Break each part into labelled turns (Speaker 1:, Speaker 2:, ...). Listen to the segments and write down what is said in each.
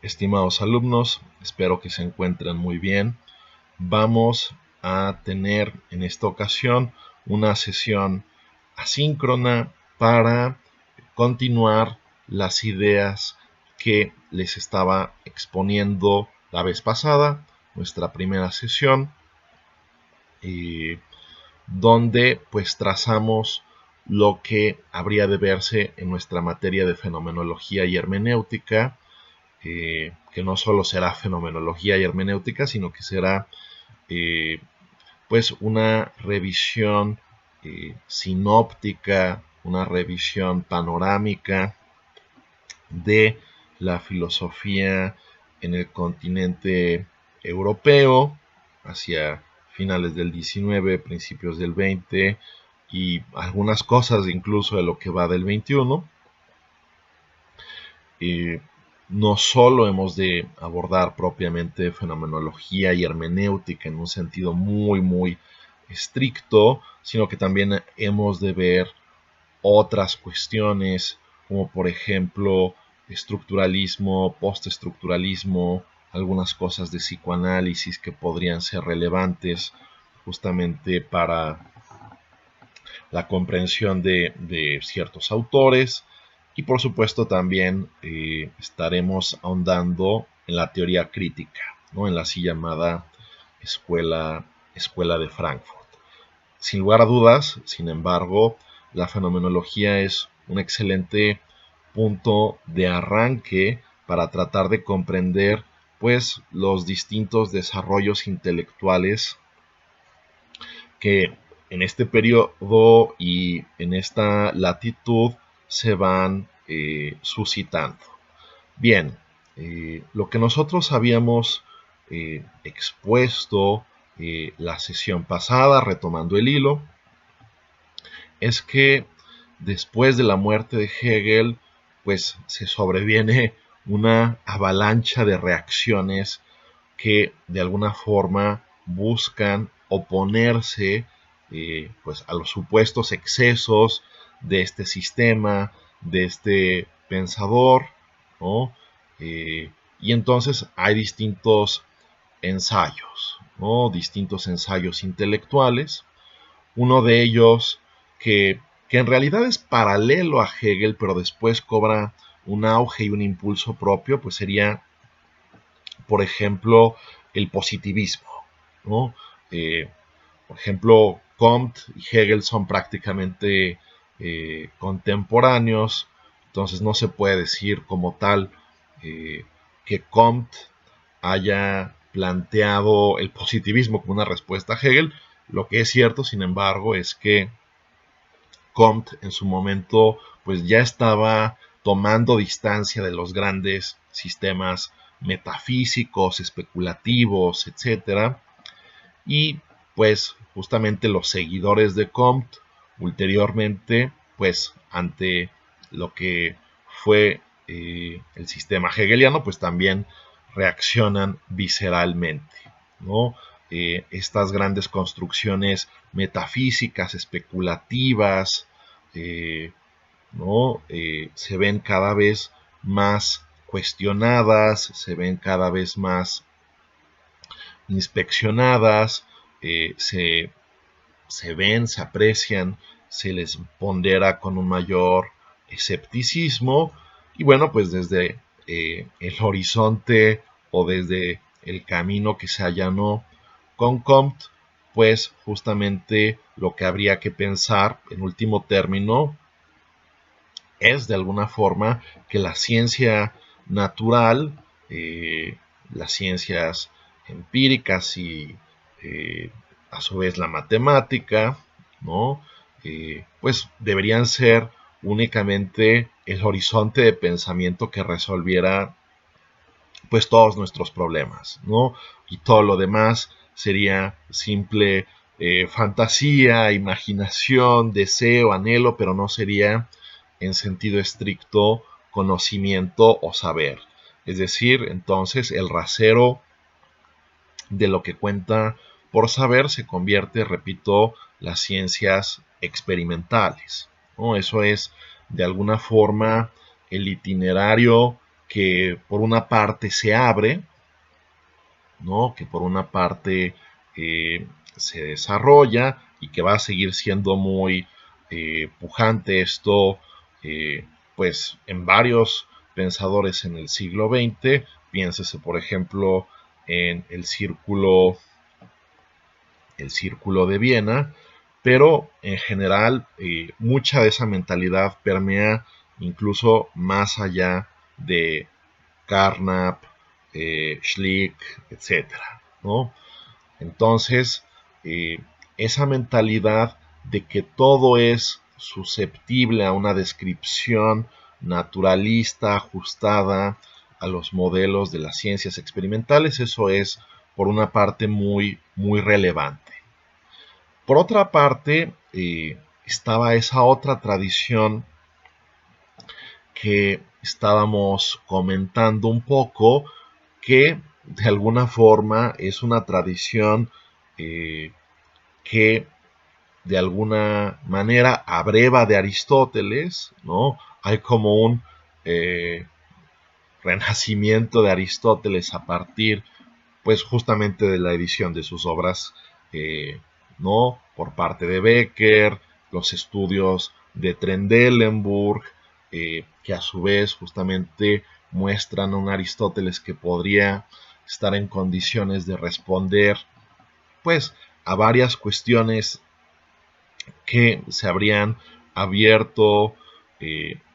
Speaker 1: Estimados alumnos, espero que se encuentren muy bien. Vamos a tener en esta ocasión una sesión asíncrona para continuar las ideas que les estaba exponiendo la vez pasada, nuestra primera sesión, donde pues trazamos lo que habría de verse en nuestra materia de fenomenología y hermenéutica, que no solo será fenomenología y hermenéutica, sino que será pues una revisión sinóptica, una revisión panorámica de la filosofía en el continente europeo hacia finales del 19, principios del 20 y algunas cosas incluso de lo que va del 21. No solo hemos de abordar propiamente fenomenología y hermenéutica en un sentido muy estricto, sino que también hemos de ver otras cuestiones, como por ejemplo estructuralismo, postestructuralismo, algunas cosas de psicoanálisis que podrían ser relevantes justamente para la comprensión de ciertos autores. Y por supuesto también estaremos ahondando en la teoría crítica, ¿no? En la así llamada escuela de Frankfurt. Sin lugar a dudas, sin embargo, la fenomenología es un excelente punto de arranque para tratar de comprender pues los distintos desarrollos intelectuales que en este periodo y en esta latitud se van suscitando. Bien, lo que nosotros habíamos expuesto la sesión pasada, retomando el hilo, es que después de la muerte de Hegel, pues se sobreviene una avalancha de reacciones que de alguna forma buscan oponerse pues a los supuestos excesos de este sistema, de este pensador, ¿no? Y entonces hay distintos ensayos, ¿no? Distintos ensayos intelectuales. Uno de ellos que en realidad es paralelo a Hegel, pero después cobra un auge y un impulso propio, pues sería, por ejemplo, el positivismo, ¿no? Por ejemplo, Comte y Hegel son prácticamente contemporáneos, entonces no se puede decir como tal que Comte haya planteado el positivismo como una respuesta a Hegel. Lo que es cierto, sin embargo, es que Comte en su momento pues ya estaba tomando distancia de los grandes sistemas metafísicos, especulativos, etcétera, y pues justamente los seguidores de Comte ulteriormente pues ante lo que fue el sistema hegeliano pues también reaccionan visceralmente, ¿no? Estas grandes construcciones metafísicas, especulativas, ¿no? Se ven cada vez más cuestionadas, se ven cada vez más inspeccionadas, se ven, se aprecian, se les pondera con un mayor escepticismo y bueno, pues desde el horizonte o desde el camino que se allanó con Comte, pues justamente lo que habría que pensar en último término es de alguna forma que la ciencia natural, las ciencias empíricas y a su vez la matemática, ¿no? Pues deberían ser únicamente el horizonte de pensamiento que resolviera pues todos nuestros problemas, ¿no? Y todo lo demás sería simple fantasía, imaginación, deseo, anhelo, pero no sería en sentido estricto conocimiento o saber. Es decir, entonces el rasero de lo que cuenta por saber se convierte, repito, las ciencias experimentales, ¿no? Eso es de alguna forma el itinerario que por una parte se abre, ¿no? Que por una parte se desarrolla y que va a seguir siendo muy pujante esto, eh, pues en varios pensadores en el siglo XX. Piénsese, por ejemplo, en el círculo de Viena, pero en general mucha de esa mentalidad permea incluso más allá de Carnap, Schlick, etcétera, ¿no? Entonces, esa mentalidad de que todo es susceptible a una descripción naturalista, ajustada a los modelos de las ciencias experimentales, eso es por una parte muy relevante. Por otra parte, estaba esa otra tradición que estábamos comentando un poco, que de alguna forma es una tradición que de alguna manera abreva de Aristóteles, ¿no? Hay como un renacimiento de Aristóteles a partir, pues justamente de la edición de sus obras, ¿no? Por parte de Becker, los estudios de Trendelenburg, que a su vez justamente muestran a un Aristóteles que podría estar en condiciones de responder, pues, a varias cuestiones que se habrían abierto,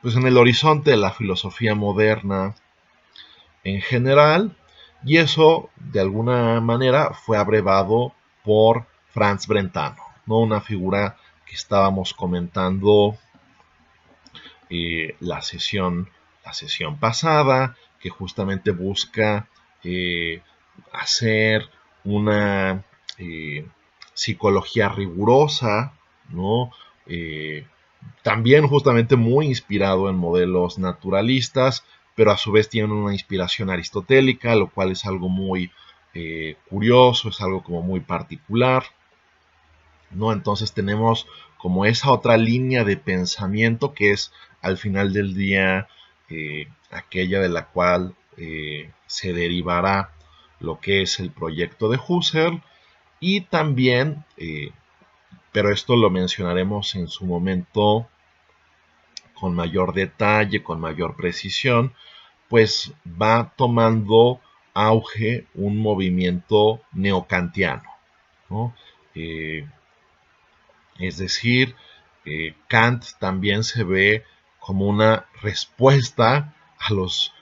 Speaker 1: pues, en el horizonte de la filosofía moderna en general, y eso de alguna manera fue abrevado por Franz Brentano, ¿no? Una figura que estábamos comentando la sesión pasada, que justamente busca hacer una psicología rigurosa, ¿no? Eh, También justamente muy inspirado en modelos naturalistas, pero a su vez tiene una inspiración aristotélica, lo cual es algo muy curioso, es algo como muy particular, ¿no? Entonces tenemos como esa otra línea de pensamiento que es al final del día aquella de la cual se derivará lo que es el proyecto de Husserl, y también, pero esto lo mencionaremos en su momento con mayor detalle, con mayor precisión, pues va tomando auge un movimiento neocantiano, ¿no? Eh, es decir, Kant también se ve como una respuesta a los,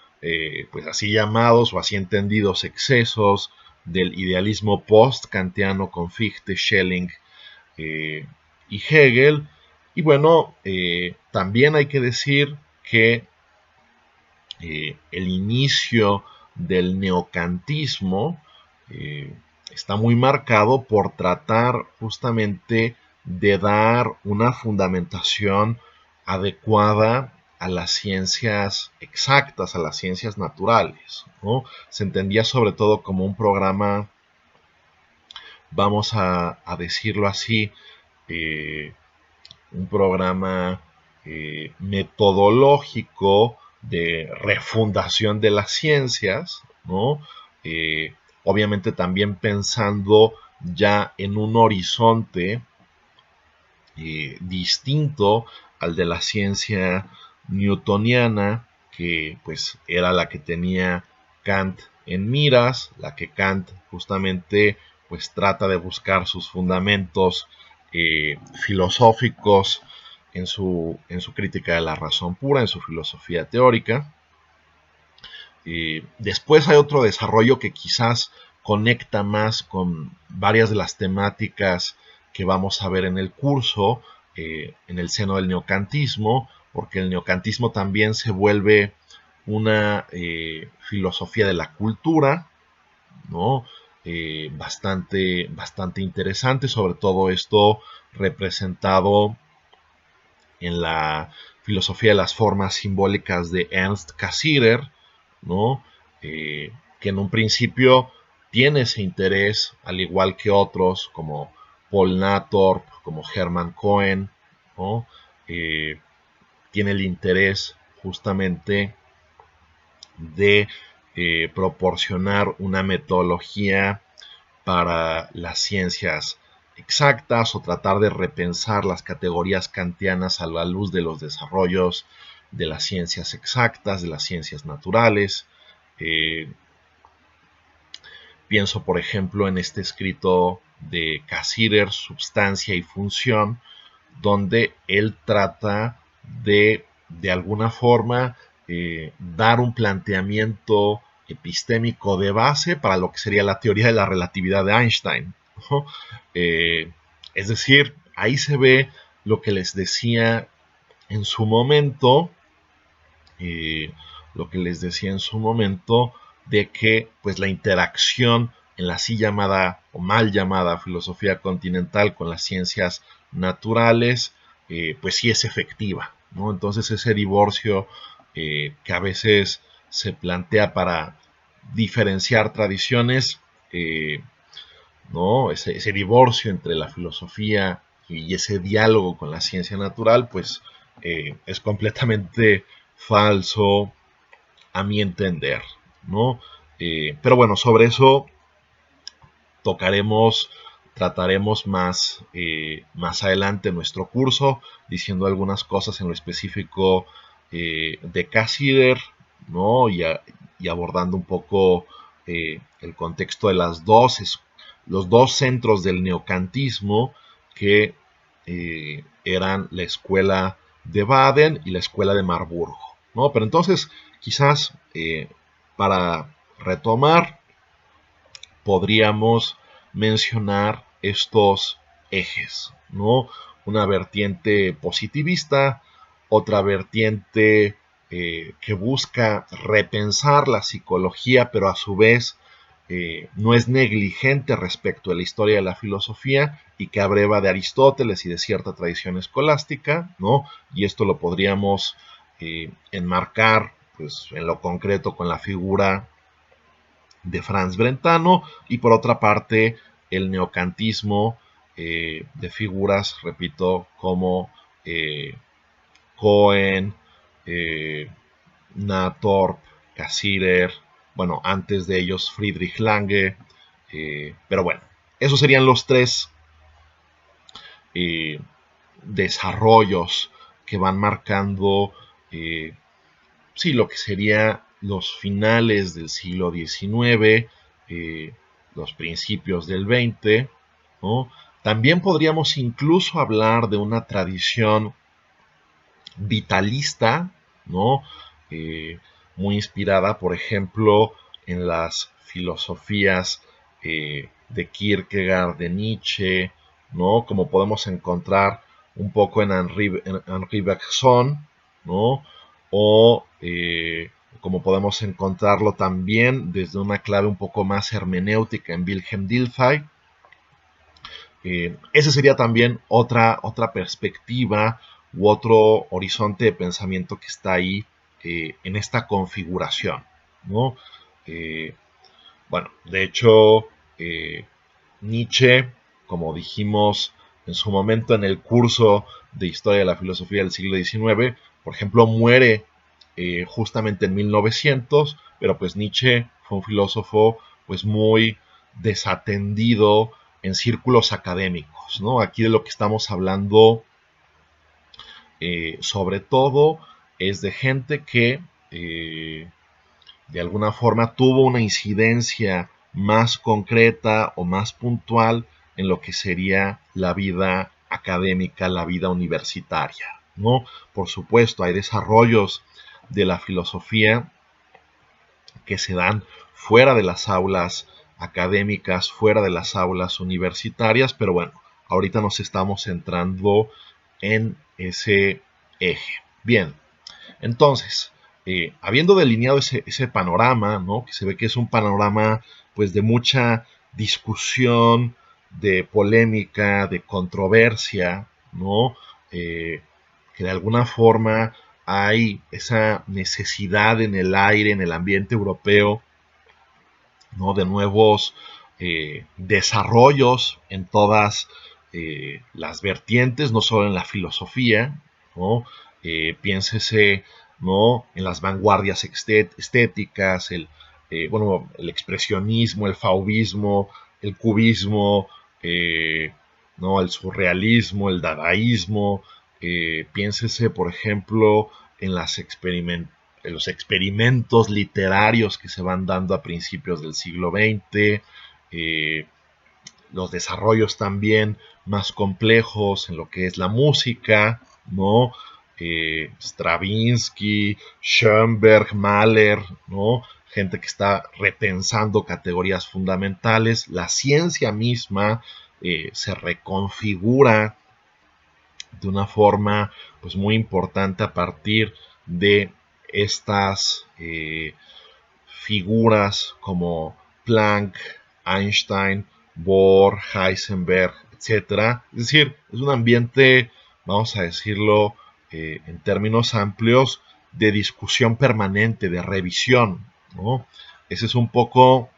Speaker 1: pues así llamados o así entendidos excesos del idealismo post-kantiano con Fichte, Schelling y Hegel. Y bueno, también hay que decir que el inicio del neocantismo está muy marcado por tratar justamente de dar una fundamentación adecuada a las ciencias exactas, a las ciencias naturales, ¿no? Se entendía sobre todo como un programa, vamos a decirlo así, eh, un programa metodológico de refundación de las ciencias, ¿no? Obviamente también pensando ya en un horizonte distinto al de la ciencia newtoniana, que pues era la que tenía Kant en miras, la que Kant justamente pues trata de buscar sus fundamentos filosóficos en su crítica de la razón pura, en su filosofía teórica. Después hay otro desarrollo que quizás conecta más con varias de las temáticas que vamos a ver en el curso, en el seno del neocantismo, porque el neocantismo también se vuelve una filosofía de la cultura, ¿no? Bastante interesante, sobre todo esto representado en la filosofía de las formas simbólicas de Ernst Cassirer, ¿no? Que en un principio tiene ese interés, al igual que otros como Paul Natorp, como Hermann Cohen, ¿no? Tiene el interés justamente de proporcionar una metodología para las ciencias exactas o tratar de repensar las categorías kantianas a la luz de los desarrollos de las ciencias exactas, de las ciencias naturales. Pienso, por ejemplo, en este escrito de Cassirer, Substancia y Función, donde él trata de alguna forma, dar un planteamiento epistémico de base para lo que sería la teoría de la relatividad de Einstein, ¿no? Es decir, ahí se ve lo que les decía en su momento, eh, de que pues la interacción en la así llamada o mal llamada filosofía continental con las ciencias naturales, pues sí es efectiva, ¿no? Entonces ese divorcio que a veces se plantea para diferenciar tradiciones, ¿no? Ese divorcio entre la filosofía y ese diálogo con la ciencia natural, pues es completamente falso a mi entender, ¿no? Pero bueno, sobre eso tocaremos, trataremos más adelante en nuestro curso, diciendo algunas cosas en lo específico de Cassirer, ¿no? Y abordando un poco el contexto de los dos centros del neocantismo que eran la escuela de Baden y la escuela de Marburgo, ¿no? Pero entonces, quizás para retomar, podríamos mencionar estos ejes, ¿no? Una vertiente positivista, otra vertiente que busca repensar la psicología, pero a su vez no es negligente respecto a la historia de la filosofía y que abreva de Aristóteles y de cierta tradición escolástica, ¿no? Y esto lo podríamos enmarcar, pues, en lo concreto con la figura de Franz Brentano, y por otra parte el neocantismo de figuras, repito, como Cohen, eh, Nathorp, Cassirer, bueno, antes de ellos Friedrich Lange, pero bueno, esos serían los tres eh, desarrollos que van marcando, sí, lo que sería los finales del siglo XIX, los principios del XX, ¿no? También podríamos incluso hablar de una tradición vitalista, ¿no? Eh, Muy inspirada, por ejemplo, en las filosofías de Kierkegaard, de Nietzsche, ¿no? Como podemos encontrar un poco en Henri Bergson, ¿no? O como podemos encontrarlo también desde una clave un poco más hermenéutica en Wilhelm Dilthey. Ese sería también otra perspectiva u otro horizonte de pensamiento que está ahí en esta configuración, ¿no? Eh, bueno, de hecho, Nietzsche, como dijimos en su momento en el curso de Historia de la Filosofía del siglo XIX, por ejemplo, muere justamente en 1900, pero pues Nietzsche fue un filósofo pues muy desatendido en círculos académicos, ¿no? Aquí de lo que estamos hablando, sobre todo, es de gente que de alguna forma tuvo una incidencia más concreta o más puntual en lo que sería la vida académica, la vida universitaria, ¿no? Por supuesto, hay desarrollos de la filosofía que se dan fuera de las aulas académicas, fuera de las aulas universitarias, pero bueno, ahorita nos estamos centrando en ese eje. Bien, entonces, habiendo delineado ese panorama, ¿no? Que se ve que es un panorama pues de mucha discusión, de polémica, de controversia, ¿no? Que de alguna forma hay esa necesidad en el aire, en el ambiente europeo, ¿no? De nuevos desarrollos en todas las vertientes, no solo en la filosofía, ¿no? Piénsese ¿no? En las vanguardias estéticas, el expresionismo, el fauvismo, el cubismo, ¿no? El surrealismo, el dadaísmo. Piénsese, por ejemplo, en, en los experimentos literarios que se van dando a principios del siglo XX, los desarrollos también más complejos en lo que es la música, ¿no? Stravinsky, Schoenberg, Mahler, ¿no? Gente que está repensando categorías fundamentales. La ciencia misma se reconfigura de una forma pues, muy importante a partir de estas figuras como Planck, Einstein, Bohr, Heisenberg, etcétera. Es decir, es un ambiente, vamos a decirlo en términos amplios, de discusión permanente, de revisión, ¿no? Ese es un poco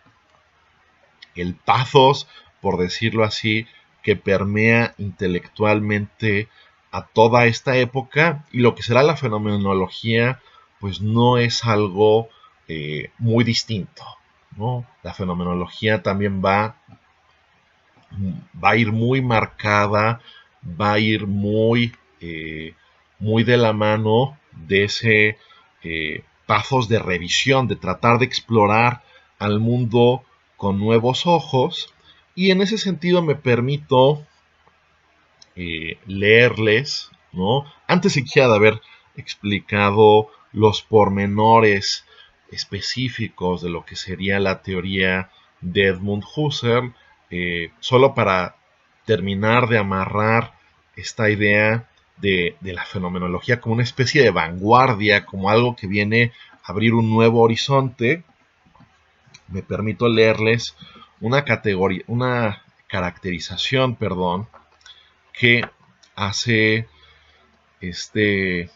Speaker 1: el pathos, por decirlo así, que permea intelectualmente a toda esta época, y lo que será la fenomenología pues no es algo muy distinto, ¿no? La fenomenología también va a ir muy marcada, va a ir muy de la mano de ese pasos de revisión, de tratar de explorar al mundo con nuevos ojos. Y en ese sentido me permito leerles, ¿no? Antes siquiera de haber explicado los pormenores específicos de lo que sería la teoría de Edmund Husserl, solo para terminar de amarrar esta idea de la fenomenología como una especie de vanguardia, como algo que viene a abrir un nuevo horizonte. Me permito leerles una categoría, una caracterización, perdón, que hace este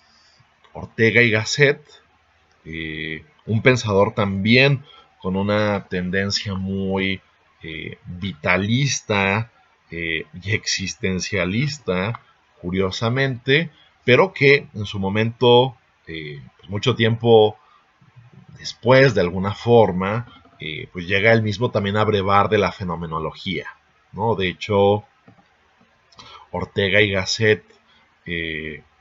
Speaker 1: Ortega y Gasset, un pensador también con una tendencia muy vitalista y existencialista, curiosamente, pero que en su momento, pues mucho tiempo después, de alguna forma, pues llega él mismo también a brevar de la fenomenología, ¿no? De hecho, Ortega y Gasset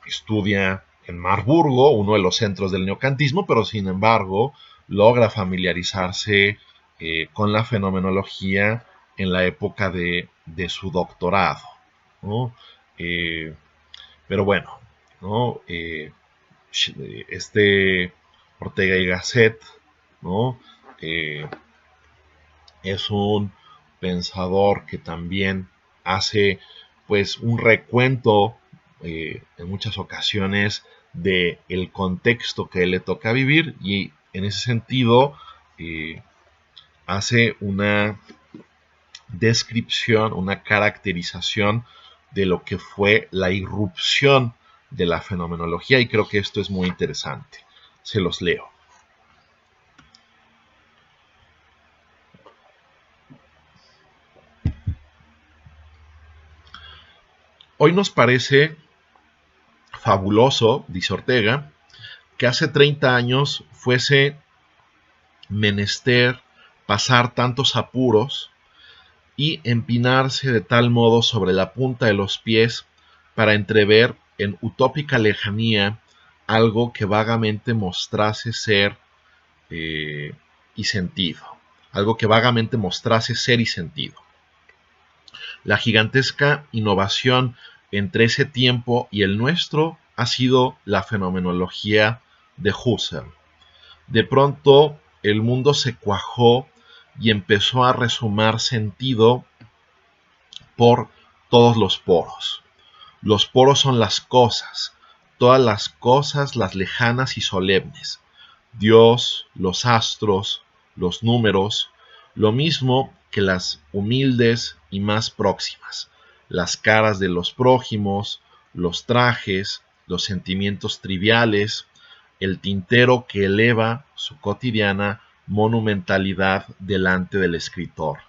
Speaker 1: estudia en Marburgo, uno de los centros del neocantismo, pero sin embargo logra familiarizarse con la fenomenología en la época de su doctorado, ¿no? Pero bueno, ¿no? Este Ortega y Gasset, ¿no? Eh, es un pensador que también hace pues un recuento en muchas ocasiones de el contexto que le toca vivir, y en ese sentido hace una descripción, una caracterización de lo que fue la irrupción de la fenomenología, y creo que esto es muy interesante. Se los leo. Hoy nos parece fabuloso, dice Ortega, que hace 30 años fuese menester pasar tantos apuros y empinarse de tal modo sobre la punta de los pies para entrever en utópica lejanía algo que vagamente mostrase ser y sentido. Algo que vagamente mostrase ser y sentido. La gigantesca innovación entre ese tiempo y el nuestro ha sido la fenomenología de Husserl. De pronto el mundo se cuajó y empezó a resumar sentido por todos los poros. Los poros son las cosas, todas las cosas, las lejanas y solemnes. Dios, los astros, los números, lo mismo que las humildes y más próximas, las caras de los prójimos, los trajes, los sentimientos triviales, el tintero que eleva su cotidiana monumentalidad delante del escritor.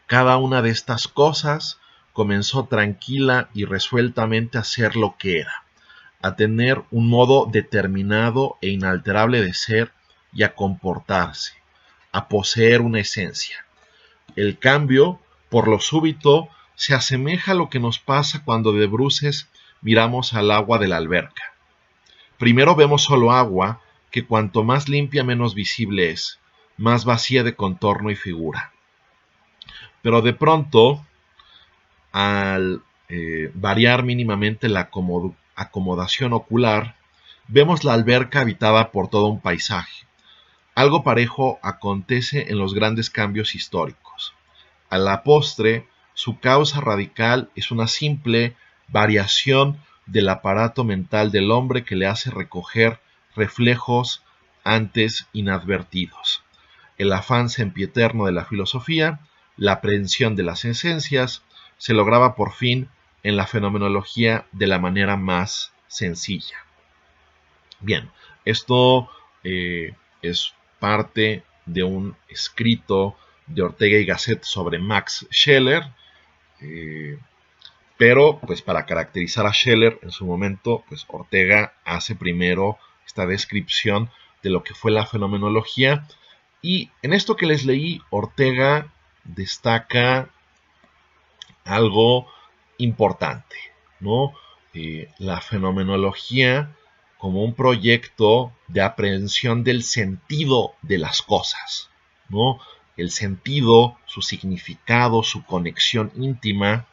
Speaker 1: Cada una de estas cosas comenzó tranquila y resueltamente a ser lo que era, a tener un modo determinado e inalterable de ser y a comportarse, a poseer una esencia. El cambio, por lo súbito, se asemeja a lo que nos pasa cuando de bruces miramos al agua de la alberca. Primero vemos solo agua, que cuanto más limpia menos visible es, más vacía de contorno y figura. Pero de pronto, al variar mínimamente la acomodación ocular, vemos la alberca habitada por todo un paisaje. Algo parejo acontece en los grandes cambios históricos. A la postre, su causa radical es una simple variación del aparato mental del hombre que le hace recoger reflejos antes inadvertidos. El afán sempiterno de la filosofía, la aprehensión de las esencias, se lograba por fin en la fenomenología de la manera más sencilla. Bien, esto es parte de un escrito de Ortega y Gasset sobre Max Scheler, pero pues para caracterizar a Scheler en su momento, pues Ortega hace primero esta descripción de lo que fue la fenomenología, y en esto que les leí, Ortega destaca algo importante, ¿no? La fenomenología como un proyecto de aprehensión del sentido de las cosas, ¿no? El sentido, su significado, su conexión íntima,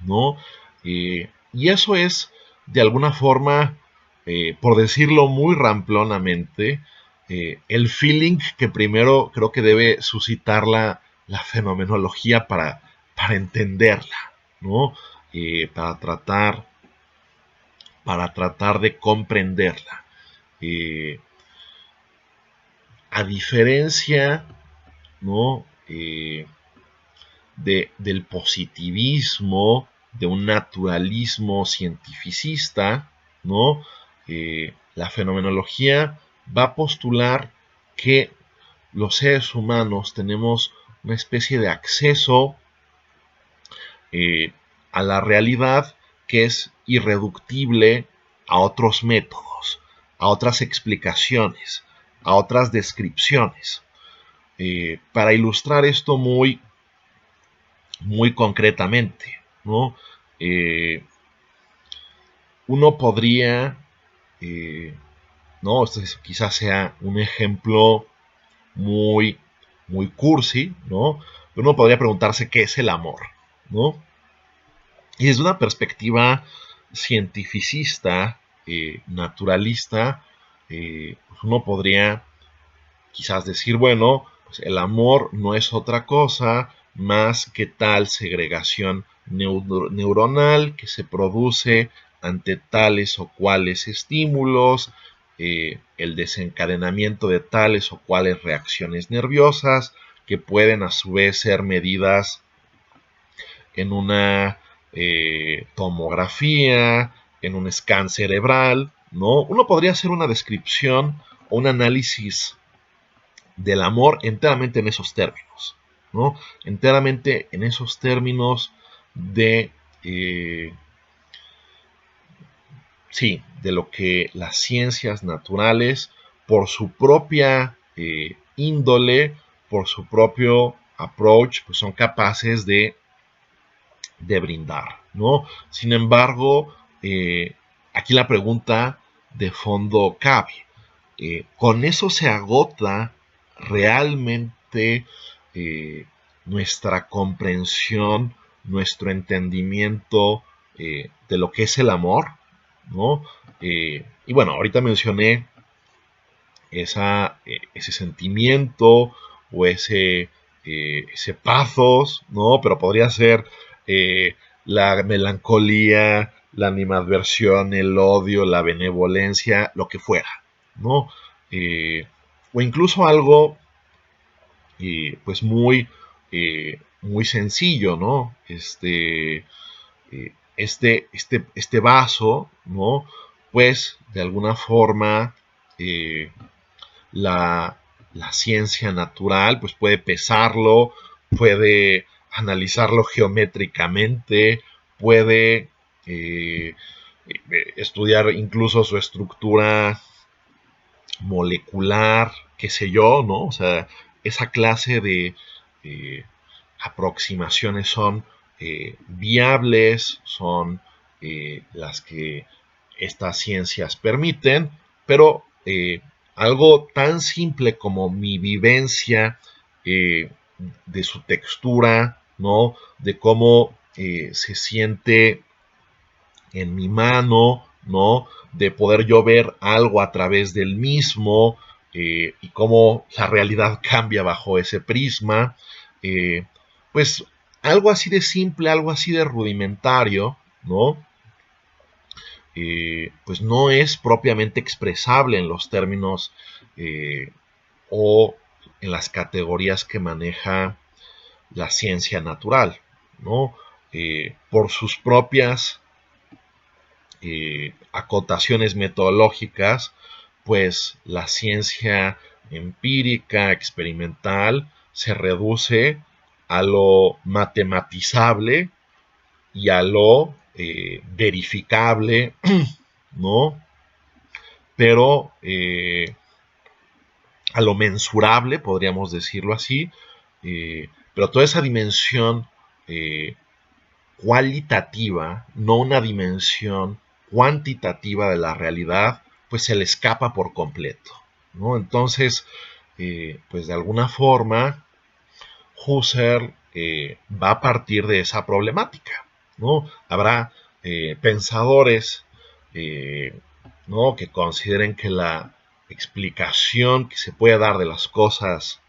Speaker 1: ¿no? Y eso es, de alguna forma, por decirlo muy ramplonamente, el feeling que primero creo que debe suscitar la fenomenología para entenderla, ¿no? Para tratar de comprenderla. A diferencia, ¿no? Del positivismo, de un naturalismo cientificista, ¿no? La fenomenología va a postular que los seres humanos tenemos una especie de acceso a la realidad que es irreductible a otros métodos, a otras explicaciones, a otras descripciones. Para ilustrar esto muy concretamente, ¿no? Uno podría, ¿no? Esto quizás sea un ejemplo muy, muy cursi, ¿no? Uno podría preguntarse qué es el amor, ¿no? Y desde una perspectiva cientificista, naturalista, uno podría quizás decir, bueno, pues el amor no es otra cosa más que tal segregación neuronal que se produce ante tales o cuales estímulos, el desencadenamiento de tales o cuales reacciones nerviosas que pueden a su vez ser medidas en una tomografía, en un scan cerebral, ¿no? Uno podría hacer una descripción o un análisis del amor enteramente en esos términos, ¿no? Enteramente en esos términos de, sí, de lo que las ciencias naturales, por su propia índole, por su propio approach, pues son capaces de brindar, ¿no? Sin embargo, aquí la pregunta de fondo cabe. ¿Con eso se agota realmente nuestra comprensión, nuestro entendimiento de lo que es el amor? ¿No? Y bueno, ahorita mencioné ese sentimiento o ese pathos, ¿no? Pero podría ser la melancolía, la animadversión, el odio, la benevolencia, lo que fuera, ¿no? O incluso algo, pues muy sencillo, ¿no? Este vaso, ¿no? Pues de alguna forma la, la ciencia natural pues puede pesarlo, puede analizarlo geométricamente, puede estudiar incluso su estructura molecular, qué sé yo, ¿no? O sea, esa clase de eh, aproximaciones son viables, son las que estas ciencias permiten, pero algo tan simple como mi vivencia de su textura, ¿no? De cómo se siente en mi mano, ¿no? De poder yo ver algo a través del mismo y cómo la realidad cambia bajo ese prisma. Eh, pues algo así de simple, algo así de rudimentario, ¿no? Pues no es propiamente expresable en los términos o en las categorías que maneja la ciencia natural, ¿no? Por sus propias acotaciones metodológicas, pues la ciencia empírica, experimental, se reduce a lo matematizable y a lo verificable, ¿no? Pero a lo mensurable, podríamos decirlo así, pero toda esa dimensión cualitativa, no una dimensión cuantitativa de la realidad, pues se le escapa por completo, ¿no? Entonces, pues de alguna forma, Husserl va a partir de esa problemática, ¿no? Habrá pensadores, eh, ¿no? Que consideren que la explicación que se puede dar de las cosas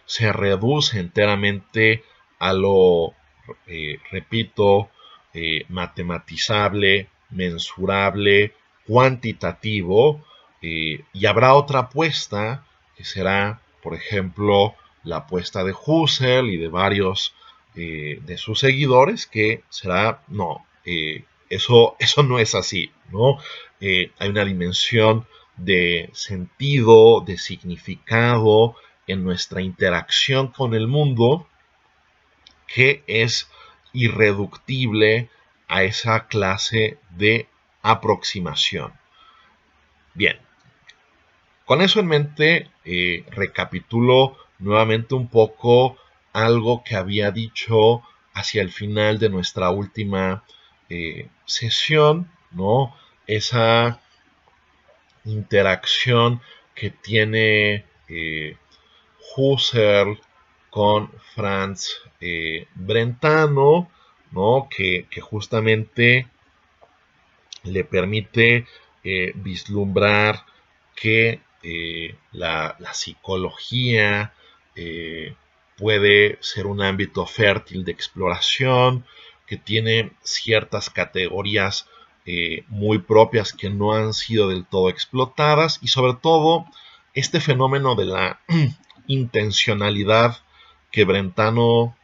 Speaker 1: se reduce enteramente a lo, repito, matematizable, mensurable, cuantitativo, y habrá otra apuesta que será, por ejemplo, la apuesta de Husserl y de varios de sus seguidores, que será, no, eso no es así, ¿no? Hay una dimensión de sentido, de significado, en nuestra interacción con el mundo que es irreductible a esa clase de aproximación. Bien, con eso en mente, recapitulo nuevamente un poco algo que había dicho hacia el final de nuestra última sesión, ¿no? Esa interacción que tiene Husserl con Franz Brentano, ¿no? Que justamente le permite vislumbrar que la psicología puede ser un ámbito fértil de exploración, que tiene ciertas categorías muy propias que no han sido del todo explotadas y sobre todo este fenómeno de la intencionalidad que Brentano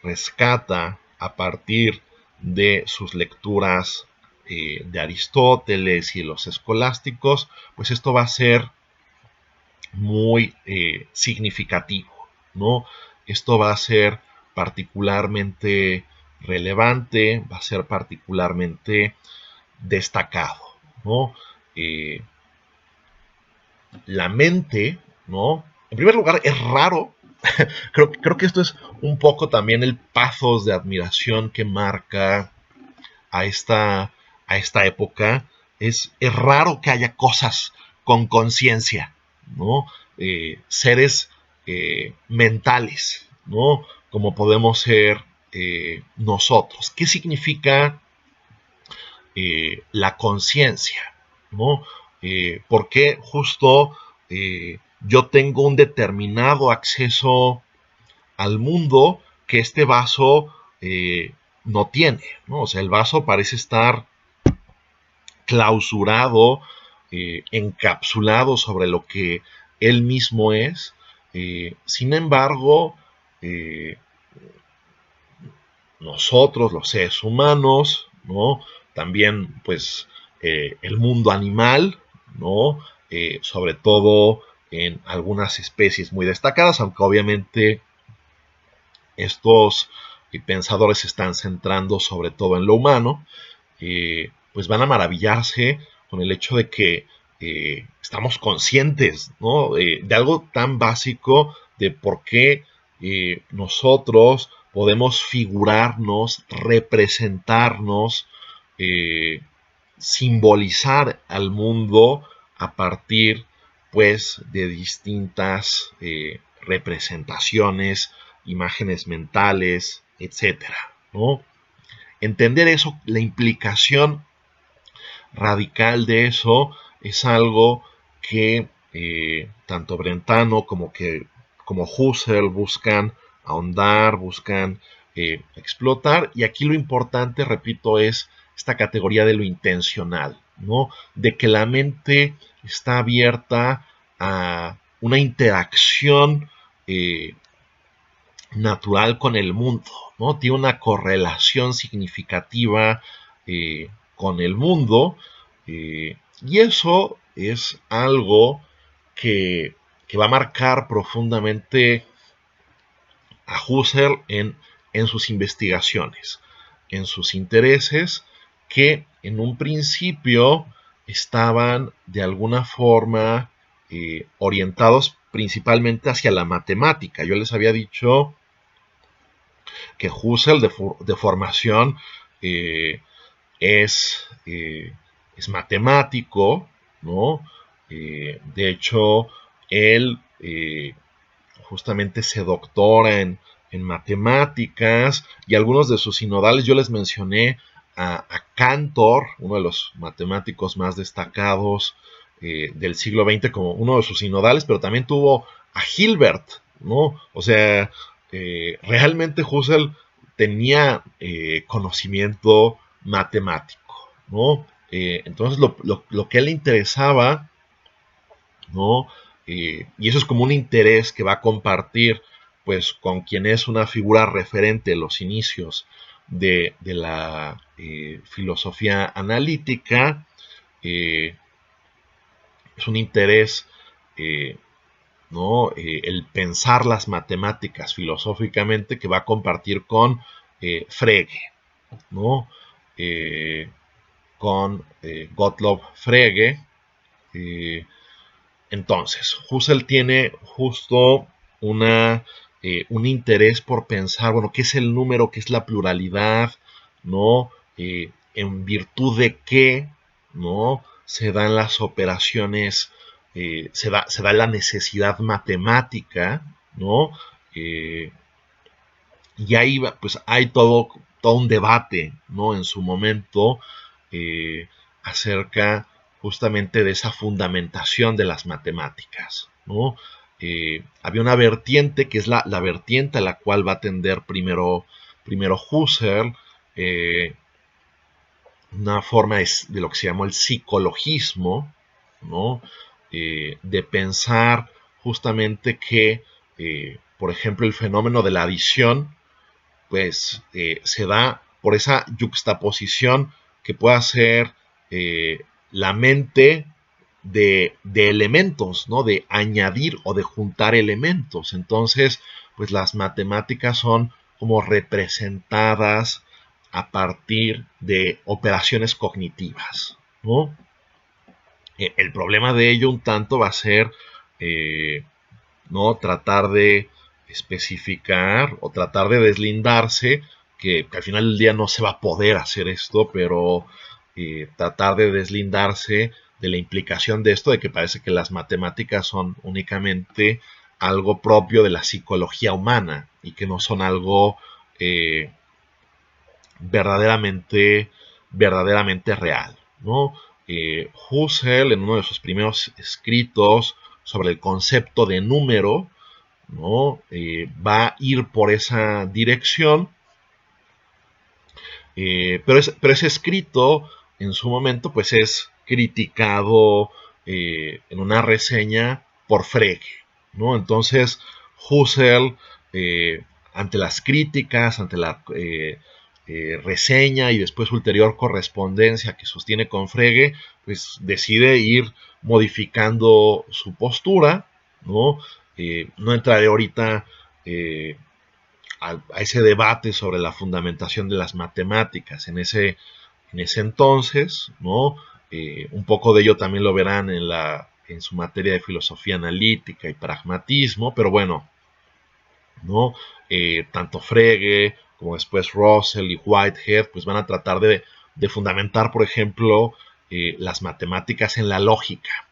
Speaker 1: rescata a partir de sus lecturas de Aristóteles y los escolásticos, pues esto va a ser muy significativo, ¿no? Esto va a ser particularmente relevante, va a ser particularmente destacado, ¿no? La mente, ¿no? En primer lugar, es raro. Creo que esto es un poco también el pathos de admiración que marca a esta época. Es raro que haya cosas con conciencia, ¿no? Seres mentales, ¿no? Como podemos ser nosotros. ¿Qué significa la conciencia? ¿No? ¿Por qué justo yo tengo un determinado acceso al mundo que este vaso no tiene, ¿no? O sea, el vaso parece estar clausurado, encapsulado sobre lo que él mismo es. Sin embargo, eh, nosotros, los seres humanos, ¿no? También, pues, el mundo animal, ¿no? Sobre todo en algunas especies muy destacadas, aunque obviamente estos pensadores se están centrando sobre todo en lo humano. pues van a maravillarse con el hecho de que estamos conscientes, ¿no? De algo tan básico de por qué nosotros podemos figurarnos, representarnos, eh, simbolizar al mundo a partir pues de distintas representaciones, imágenes mentales, etcétera, ¿no? Entender eso, la implicación radical de eso es algo que tanto Brentano como Husserl buscan ahondar, buscan explotar, y aquí lo importante, repito, es esta categoría de lo intencional, ¿no? De que la mente está abierta a una interacción natural con el mundo, ¿no? Tiene una correlación significativa con el mundo, y eso es algo que va a marcar profundamente a Husserl en sus investigaciones, en sus intereses, que en un principio estaban de alguna forma orientados principalmente hacia la matemática. Yo les había dicho que Husserl de formación eh, es matemático, ¿no? De hecho, él justamente se doctora en matemáticas, y algunos de sus sinodales, yo les mencioné a Cantor, uno de los matemáticos más destacados del siglo XX, como uno de sus sinodales, pero también tuvo a Hilbert, ¿no? O sea, realmente Husserl tenía conocimiento matemático, ¿no? Entonces lo que a él le interesaba, ¿no? Y eso es como un interés que va a compartir pues con quien es una figura referente en los inicios de la filosofía analítica. eh, es un interés, eh, ¿no? El pensar las matemáticas filosóficamente, que va a compartir con Frege, ¿no? Eh, con Gottlob Frege. eh, Entonces, Husserl tiene justo un interés por pensar, bueno, qué es el número, qué es la pluralidad, ¿no? En virtud de qué, ¿no? Se dan las operaciones, se da la necesidad matemática, ¿no? Eh, y ahí pues hay todo un debate, ¿no? En su momento, acerca justamente de esa fundamentación de las matemáticas, ¿no? Había una vertiente que es la vertiente a la cual va a atender primero Husserl, eh, una forma de lo que se llamó el psicologismo, ¿no? De pensar justamente que, por ejemplo, el fenómeno de la adición pues se da por esa yuxtaposición que puede hacer la mente de elementos, ¿no? De añadir o de juntar elementos. Entonces, pues las matemáticas son como representadas a partir de operaciones cognitivas, ¿no? El problema de ello un tanto va a ser, eh, ¿no? Tratar de especificar o tratar de deslindarse, que al final del día no se va a poder hacer esto, pero tratar de deslindarse de la implicación de esto, de que parece que las matemáticas son únicamente algo propio de la psicología humana y que no son algo eh, verdaderamente real, ¿no? Husserl, en uno de sus primeros escritos sobre el concepto de número, ¿no? Va a ir por esa dirección, pero ese escrito en su momento pues es criticado en una reseña por Frege, ¿no? Entonces Husserl, eh, ante las críticas, ante la reseña y después ulterior correspondencia que sostiene con Frege, pues decide ir modificando su postura, ¿no? No entraré ahorita eh, a ese debate sobre la fundamentación de las matemáticas en ese en ese entonces, ¿no? Un poco de ello también lo verán en su materia de filosofía analítica y pragmatismo, pero bueno, ¿no? Tanto Frege como después Russell y Whitehead, pues van a tratar de fundamentar, por ejemplo, las matemáticas en la lógica,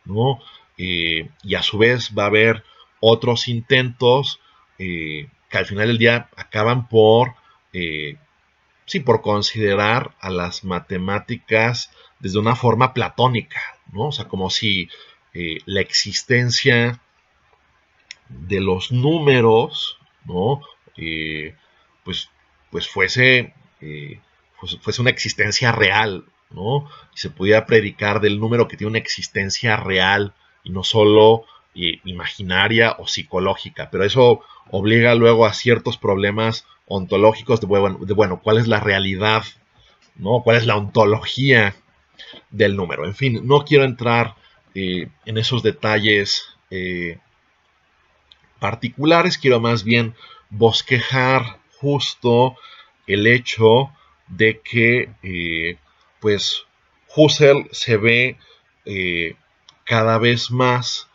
Speaker 1: ¿no? Y a su vez va a haber otros intentos que al final del día acaban sí, por considerar a las matemáticas desde una forma platónica, ¿no? O sea, como si la existencia de los números, ¿no? Eh, pues, pues fuese una existencia real, ¿no? Y se pudiera predicar del número que tiene una existencia real y no solo imaginaria o psicológica. Pero eso obliga luego a ciertos problemas ontológicos bueno, ¿cuál es la realidad? ¿No? ¿Cuál es la ontología del número? En fin, no quiero entrar en esos detalles particulares, quiero más bien bosquejar justo el hecho de que pues Husserl se ve cada vez más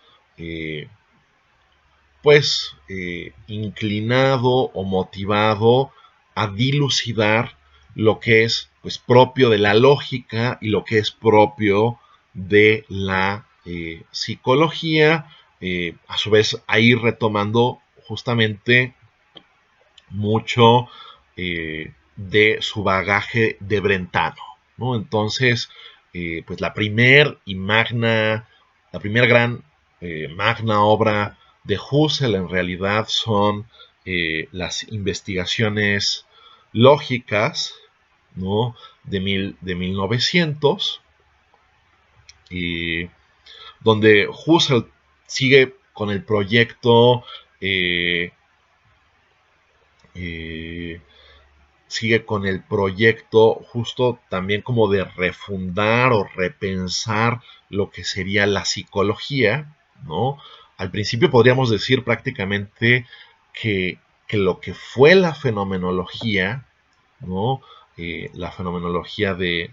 Speaker 1: inclinado o motivado a dilucidar lo que es pues propio de la lógica y lo que es propio de la psicología, a su vez a ir retomando justamente mucho de su bagaje de brentano, ¿no? Entonces, pues la primer gran magna obra de Husserl en realidad son las investigaciones lógicas, ¿no? de 1900, donde Husserl sigue con el proyecto eh, sigue con el proyecto justo también como de refundar o repensar lo que sería la psicología, ¿no? Al principio podríamos decir prácticamente que lo que fue la fenomenología, ¿no? La fenomenología de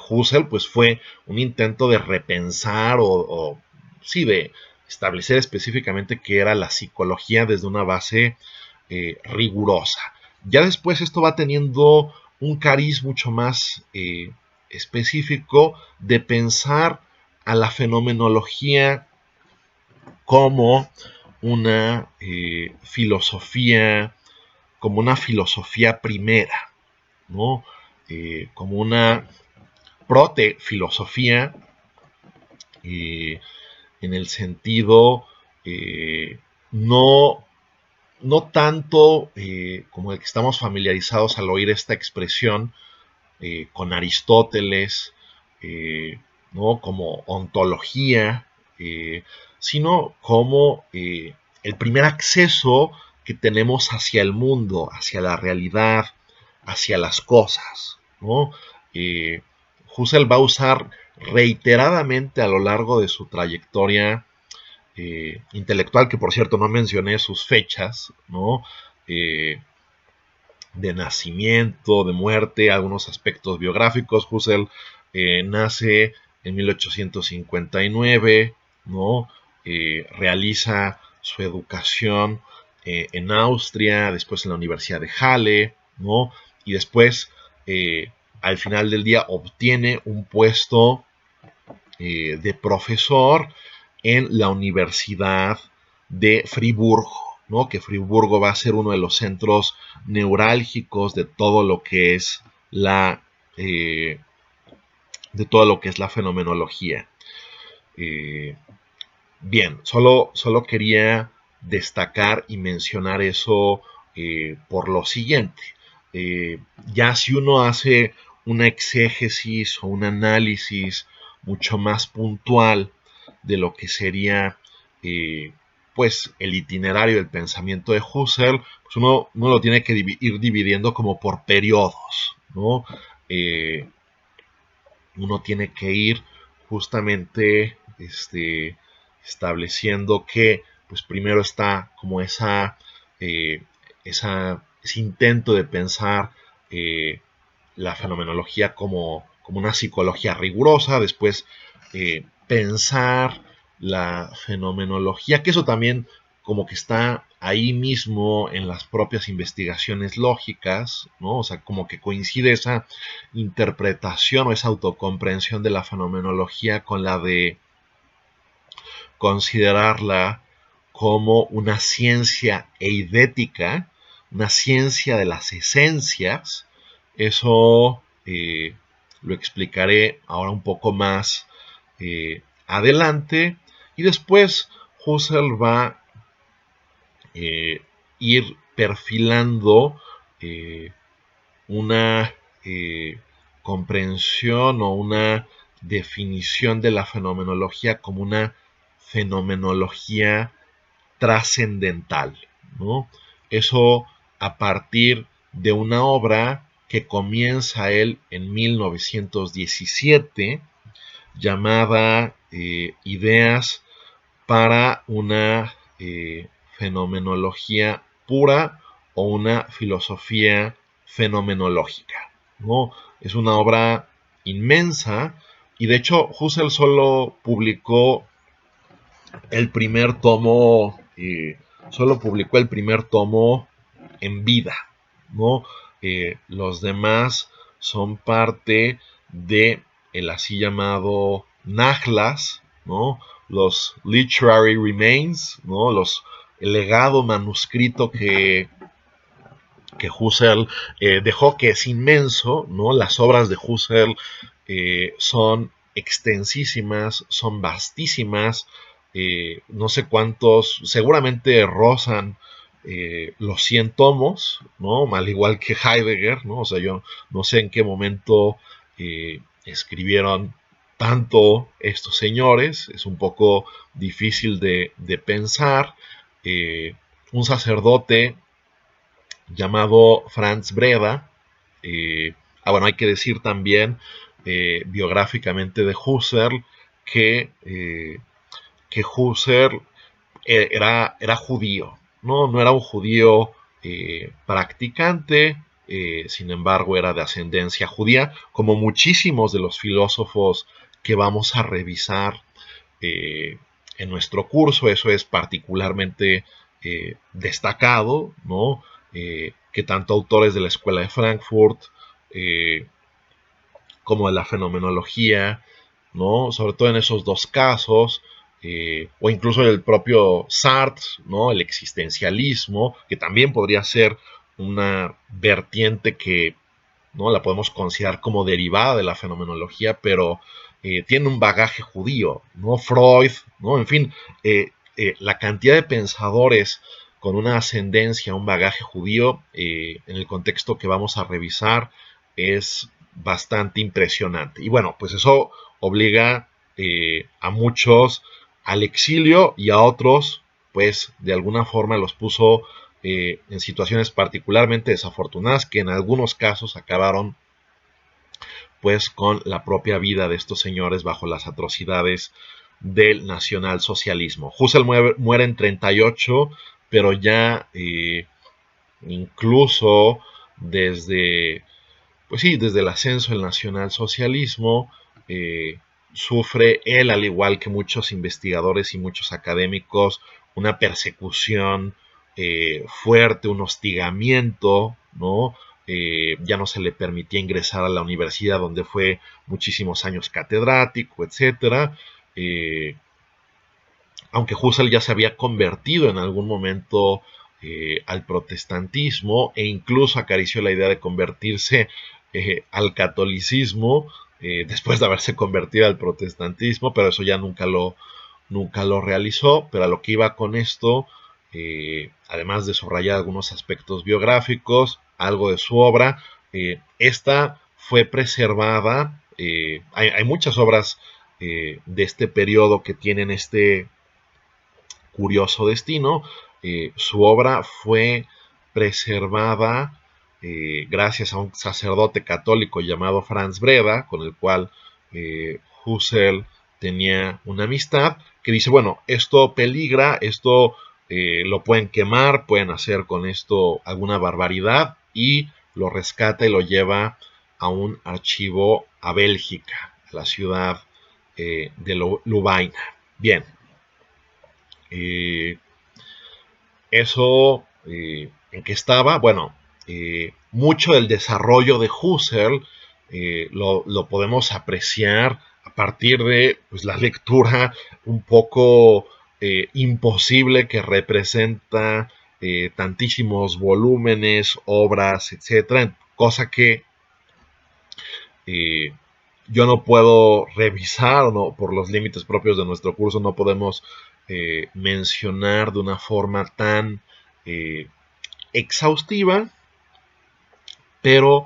Speaker 1: Husserl, pues fue un intento de repensar sí, de establecer específicamente qué era la psicología desde una base rigurosa. Ya después esto va teniendo un cariz mucho más específico de pensar a la fenomenología como una filosofía, como una filosofía primera, ¿no? Como una prote-filosofía, en el sentido no no tanto como el que estamos familiarizados al oír esta expresión con Aristóteles, ¿no? Como ontología, sino como el primer acceso que tenemos hacia el mundo, hacia la realidad, hacia las cosas, ¿no? Husserl va a usar reiteradamente a lo largo de su trayectoria intelectual, que por cierto no mencioné sus fechas, ¿no? De nacimiento, de muerte, algunos aspectos biográficos. Husserl nace en 1859, ¿no? Realiza su educación en Austria, después en la Universidad de Halle, ¿no? Y después, al final del día, obtiene un puesto de profesor en la Universidad de Friburgo, ¿no? Que Friburgo va a ser uno de los centros neurálgicos de todo lo que es eh, la fenomenología. Eh, bien, solo quería destacar y mencionar eso por lo siguiente. Ya si uno hace una exégesis o un análisis mucho más puntual de lo que sería pues el itinerario del pensamiento de Husserl, pues uno lo tiene que ir dividiendo como por periodos, ¿no? Uno tiene que ir justamente estableciendo que pues primero está como ese intento de pensar la fenomenología como una psicología rigurosa, después pensar la fenomenología, que eso también como que está ahí mismo en las propias investigaciones lógicas, ¿no? O sea, como que coincide esa interpretación o esa autocomprensión de la fenomenología con la de considerarla como una ciencia eidética, una ciencia de las esencias. Eso lo explicaré ahora un poco más adelante. Y después Husserl va a ir perfilando una comprensión o una definición de la fenomenología como una fenomenología trascendental, ¿no? Eso a partir de una obra que comienza él en 1917 llamada Ideas para una fenomenología pura o una filosofía fenomenológica, ¿no? Es una obra inmensa y de hecho Husserl el primer tomo, solo publicó el primer tomo en vida, ¿no? Los demás son parte de el así llamado Nachlass, ¿no? Los Literary Remains, ¿no? El legado manuscrito que Husserl dejó, que es inmenso, ¿no? Las obras de Husserl son extensísimas, son vastísimas, no sé cuántos, seguramente rozan los 100 tomos, ¿no? Al igual que Heidegger, ¿no? O sea, yo no sé en qué momento escribieron tanto estos señores, es un poco difícil de pensar. Un sacerdote llamado Franz Breda. Bueno, hay que decir también biográficamente de Husserl que Husserl era judío, ¿no? No era un judío practicante, sin embargo era de ascendencia judía, como muchísimos de los filósofos que vamos a revisar en nuestro curso. Eso es particularmente destacado, ¿no? Que tanto autores de la Escuela de Frankfurt eh, como de la fenomenología, ¿no? Sobre todo en esos dos casos, o incluso el propio Sartre, ¿no? El existencialismo, que también podría ser una vertiente que no la podemos considerar como derivada de la fenomenología, pero tiene un bagaje judío, ¿no? Freud, ¿no? En fin, la cantidad de pensadores con una ascendencia, un bagaje judío, en el contexto que vamos a revisar, es bastante impresionante. Y bueno, pues eso obliga a muchos al exilio y a otros, pues de alguna forma los puso en situaciones particularmente desafortunadas que en algunos casos acabaron pues con la propia vida de estos señores bajo las atrocidades del nacionalsocialismo. Husserl muere en 38, pero ya incluso desde, pues sí, desde el ascenso del nacionalsocialismo, sufre él, al igual que muchos investigadores y muchos académicos, una persecución fuerte, un hostigamiento, ¿no? Ya no se le permitía ingresar a la universidad donde fue muchísimos años catedrático, etcétera. Aunque Husserl ya se había convertido en algún momento al protestantismo e incluso acarició la idea de convertirse al catolicismo después de haberse convertido al protestantismo, pero eso ya nunca lo realizó. Pero a lo que iba con esto, además de subrayar algunos aspectos biográficos, algo de su obra, esta fue preservada. Hay muchas obras de este periodo que tienen este curioso destino. Su obra fue preservada gracias a un sacerdote católico llamado Franz Breda, con el cual Husserl tenía una amistad, que dice, bueno, esto peligra, esto lo pueden quemar, pueden hacer con esto alguna barbaridad, y lo rescata y lo lleva a un archivo a Bélgica, a la ciudad de Lovaina. Bien, eso, ¿en qué estaba? Bueno, mucho del desarrollo de Husserl lo podemos apreciar a partir de pues, la lectura un poco imposible que representa tantísimos volúmenes, obras, etcétera, cosa que eh, yo no puedo revisar, ¿no? Por los límites propios de nuestro curso no podemos mencionar de una forma tan eh, exhaustiva, pero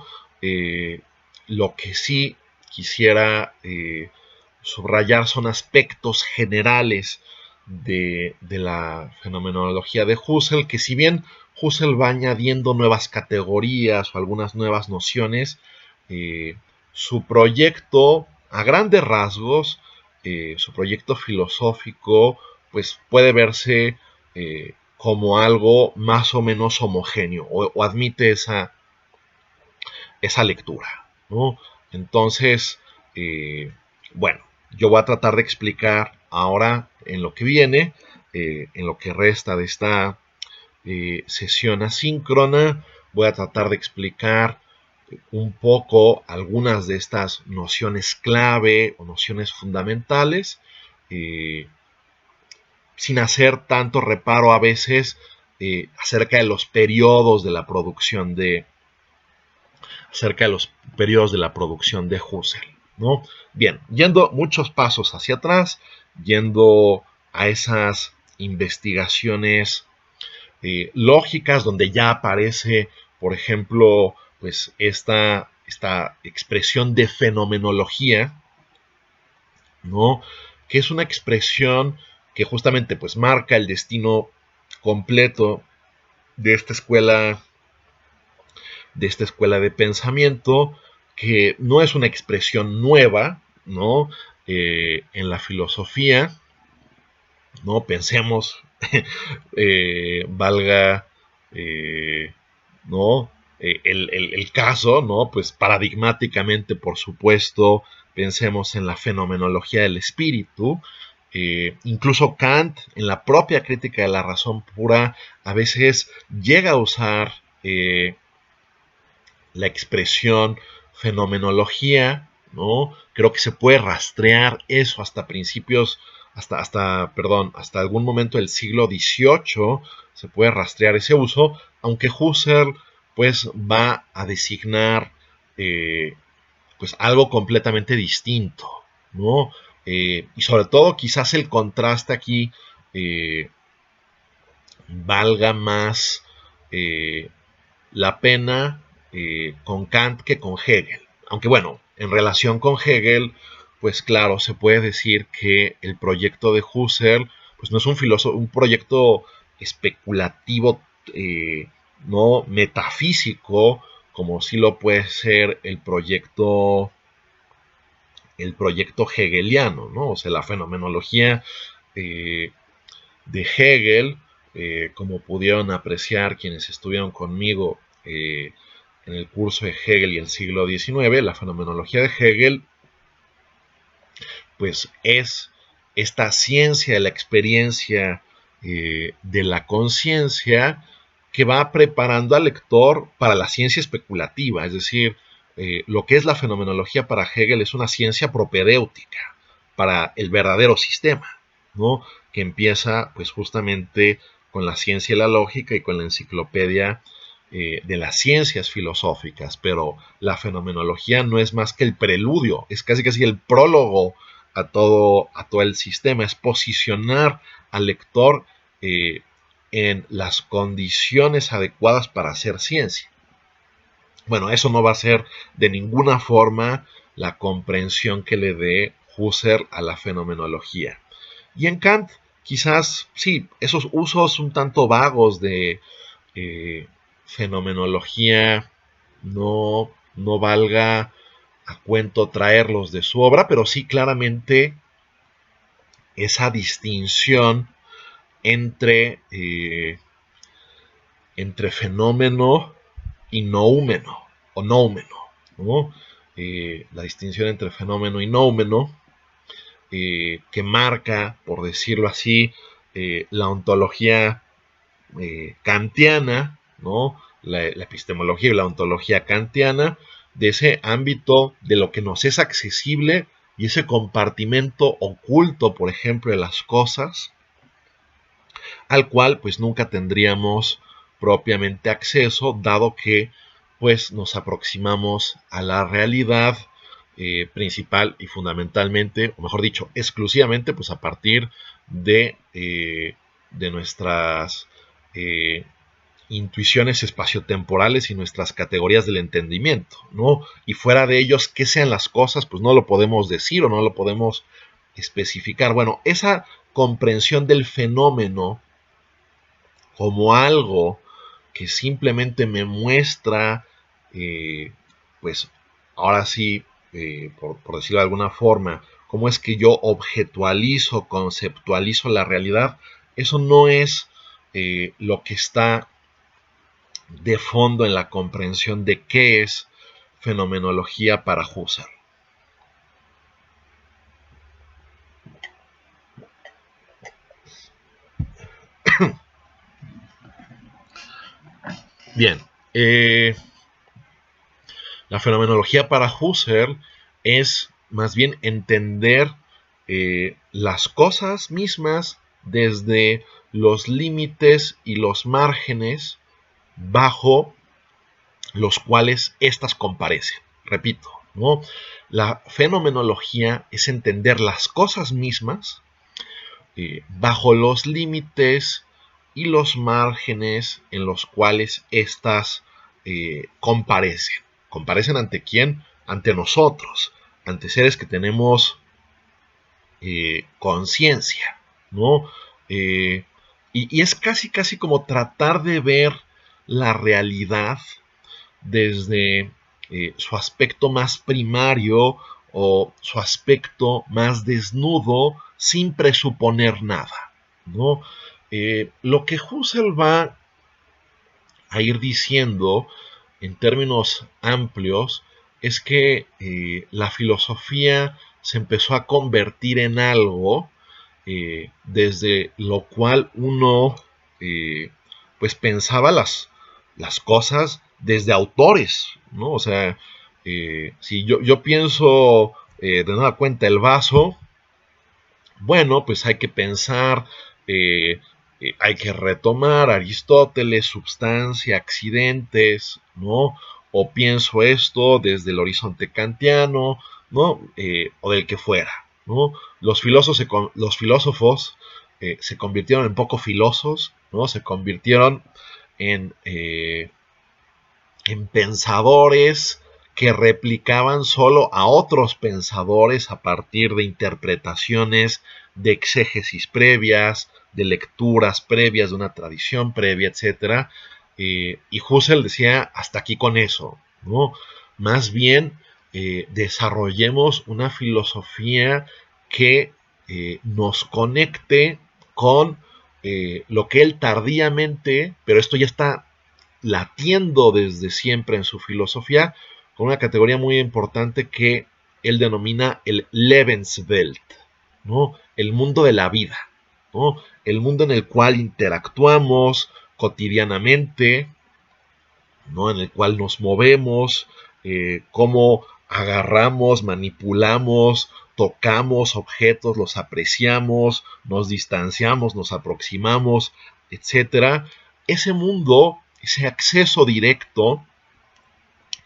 Speaker 1: lo que sí quisiera subrayar son aspectos generales de la fenomenología de Husserl, que si bien Husserl va añadiendo nuevas categorías o algunas nuevas nociones, su proyecto, a grandes rasgos, su proyecto filosófico, pues puede verse como algo más o menos homogéneo o admite esa lectura, ¿no? Entonces, bueno, yo voy a tratar de explicar ahora en lo que viene, en lo que resta de esta sesión asíncrona, voy a tratar de explicar un poco algunas de estas nociones clave o nociones fundamentales, eh, sin hacer tanto reparo a veces acerca de los periodos de la producción acerca de los periodos de la producción de Husserl, ¿no? Bien, yendo muchos pasos hacia atrás, yendo a esas investigaciones lógicas donde ya aparece, por ejemplo, pues esta expresión de fenomenología, ¿no? Que es una expresión que justamente pues marca el destino completo de esta escuela de pensamiento, que no es una expresión nueva, ¿no? En la filosofía, ¿no? Pensemos, valga, ¿no? El caso, ¿no? Pues paradigmáticamente, por supuesto, pensemos en la fenomenología del espíritu. Incluso Kant, en la propia crítica de la razón pura, a veces llega a usar la expresión fenomenología, ¿no? Creo que se puede rastrear eso hasta principios, hasta algún momento del siglo XVIII se puede rastrear ese uso, aunque Husserl pues va a designar pues algo completamente distinto, ¿no? Y sobre todo quizás el contraste aquí eh, valga más la pena con Kant que con Hegel. Aunque bueno, en relación con Hegel, pues claro, se puede decir que el proyecto de Husserl pues no es un proyecto especulativo, no metafísico, como sí lo puede ser el proyecto hegeliano, ¿no? O sea, la fenomenología eh, de Hegel, como pudieron apreciar quienes estuvieron conmigo en el curso de Hegel y el siglo XIX, la fenomenología de Hegel, pues es esta ciencia de la experiencia de la conciencia que va preparando al lector para la ciencia especulativa, es decir, lo que es la fenomenología para Hegel es una ciencia propedéutica para el verdadero sistema, ¿no? Que empieza pues justamente con la ciencia y la lógica y con la enciclopedia de las ciencias filosóficas, pero la fenomenología no es más que el preludio, es casi casi el prólogo a todo el sistema, es posicionar al lector en las condiciones adecuadas para hacer ciencia. Bueno, eso no va a ser de ninguna forma la comprensión que le dé Husserl a la fenomenología. Y en Kant, quizás, sí, esos usos un tanto vagos de fenomenología no valga a cuento traerlos de su obra, pero sí claramente esa distinción entre fenómeno y noúmeno, o noúmeno. ¿no? La distinción entre fenómeno y noumeno, que marca, por decirlo así, la ontología kantiana, ¿no? La epistemología y la ontología kantiana, de ese ámbito de lo que nos es accesible y ese compartimento oculto, por ejemplo, de las cosas, al cual pues nunca tendríamos propiamente acceso, dado que pues nos aproximamos a la realidad principal y fundamentalmente, o mejor dicho, exclusivamente pues a partir de nuestras eh, intuiciones espaciotemporales y nuestras categorías del entendimiento, ¿no? Y fuera de ellos, qué sean las cosas, pues no lo podemos decir o no lo podemos especificar. Bueno, esa comprensión del fenómeno como algo que simplemente me muestra, pues ahora sí, por decirlo de alguna forma, cómo es que yo objetualizo, conceptualizo la realidad, eso no es lo que está de fondo en la comprensión de qué es fenomenología para Husserl. Bien, la fenomenología para Husserl es más bien entender las cosas mismas desde los límites y los márgenes bajo los cuales éstas comparecen. Repito, ¿no? La fenomenología es entender las cosas mismas bajo los límites y los márgenes en los cuales éstas comparecen. ¿Comparecen ante quién? Ante nosotros, ante seres que tenemos conciencia, ¿no? Y es casi como tratar de ver la realidad desde su aspecto más primario o su aspecto más desnudo sin presuponer nada, ¿no? Lo que Husserl va a ir diciendo en términos amplios es que la filosofía se empezó a convertir en algo desde lo cual uno pues pensaba las cosas desde autores, ¿no? O sea, si yo pienso de nueva cuenta el vaso, bueno, pues hay que pensar, hay que retomar Aristóteles, substancia, accidentes, ¿no? O pienso esto desde el horizonte kantiano, ¿no? O del que fuera, ¿no? Los filósofos se convirtieron en poco filósofos, ¿no? Se convirtieron en, eh, en pensadores que replicaban solo a otros pensadores a partir de interpretaciones, de exégesis previas, de lecturas previas, de una tradición previa, etc. Y Husserl decía, hasta aquí con eso, ¿no? Más bien, desarrollemos una filosofía que nos conecte con lo que él tardíamente, pero esto ya está latiendo desde siempre en su filosofía, con una categoría muy importante que él denomina el Lebenswelt, ¿no? El mundo de la vida, ¿no? El mundo en el cual interactuamos cotidianamente, ¿no? En el cual nos movemos, cómo agarramos, manipulamos, tocamos objetos, los apreciamos, nos distanciamos, nos aproximamos, etcétera. Ese mundo, ese acceso directo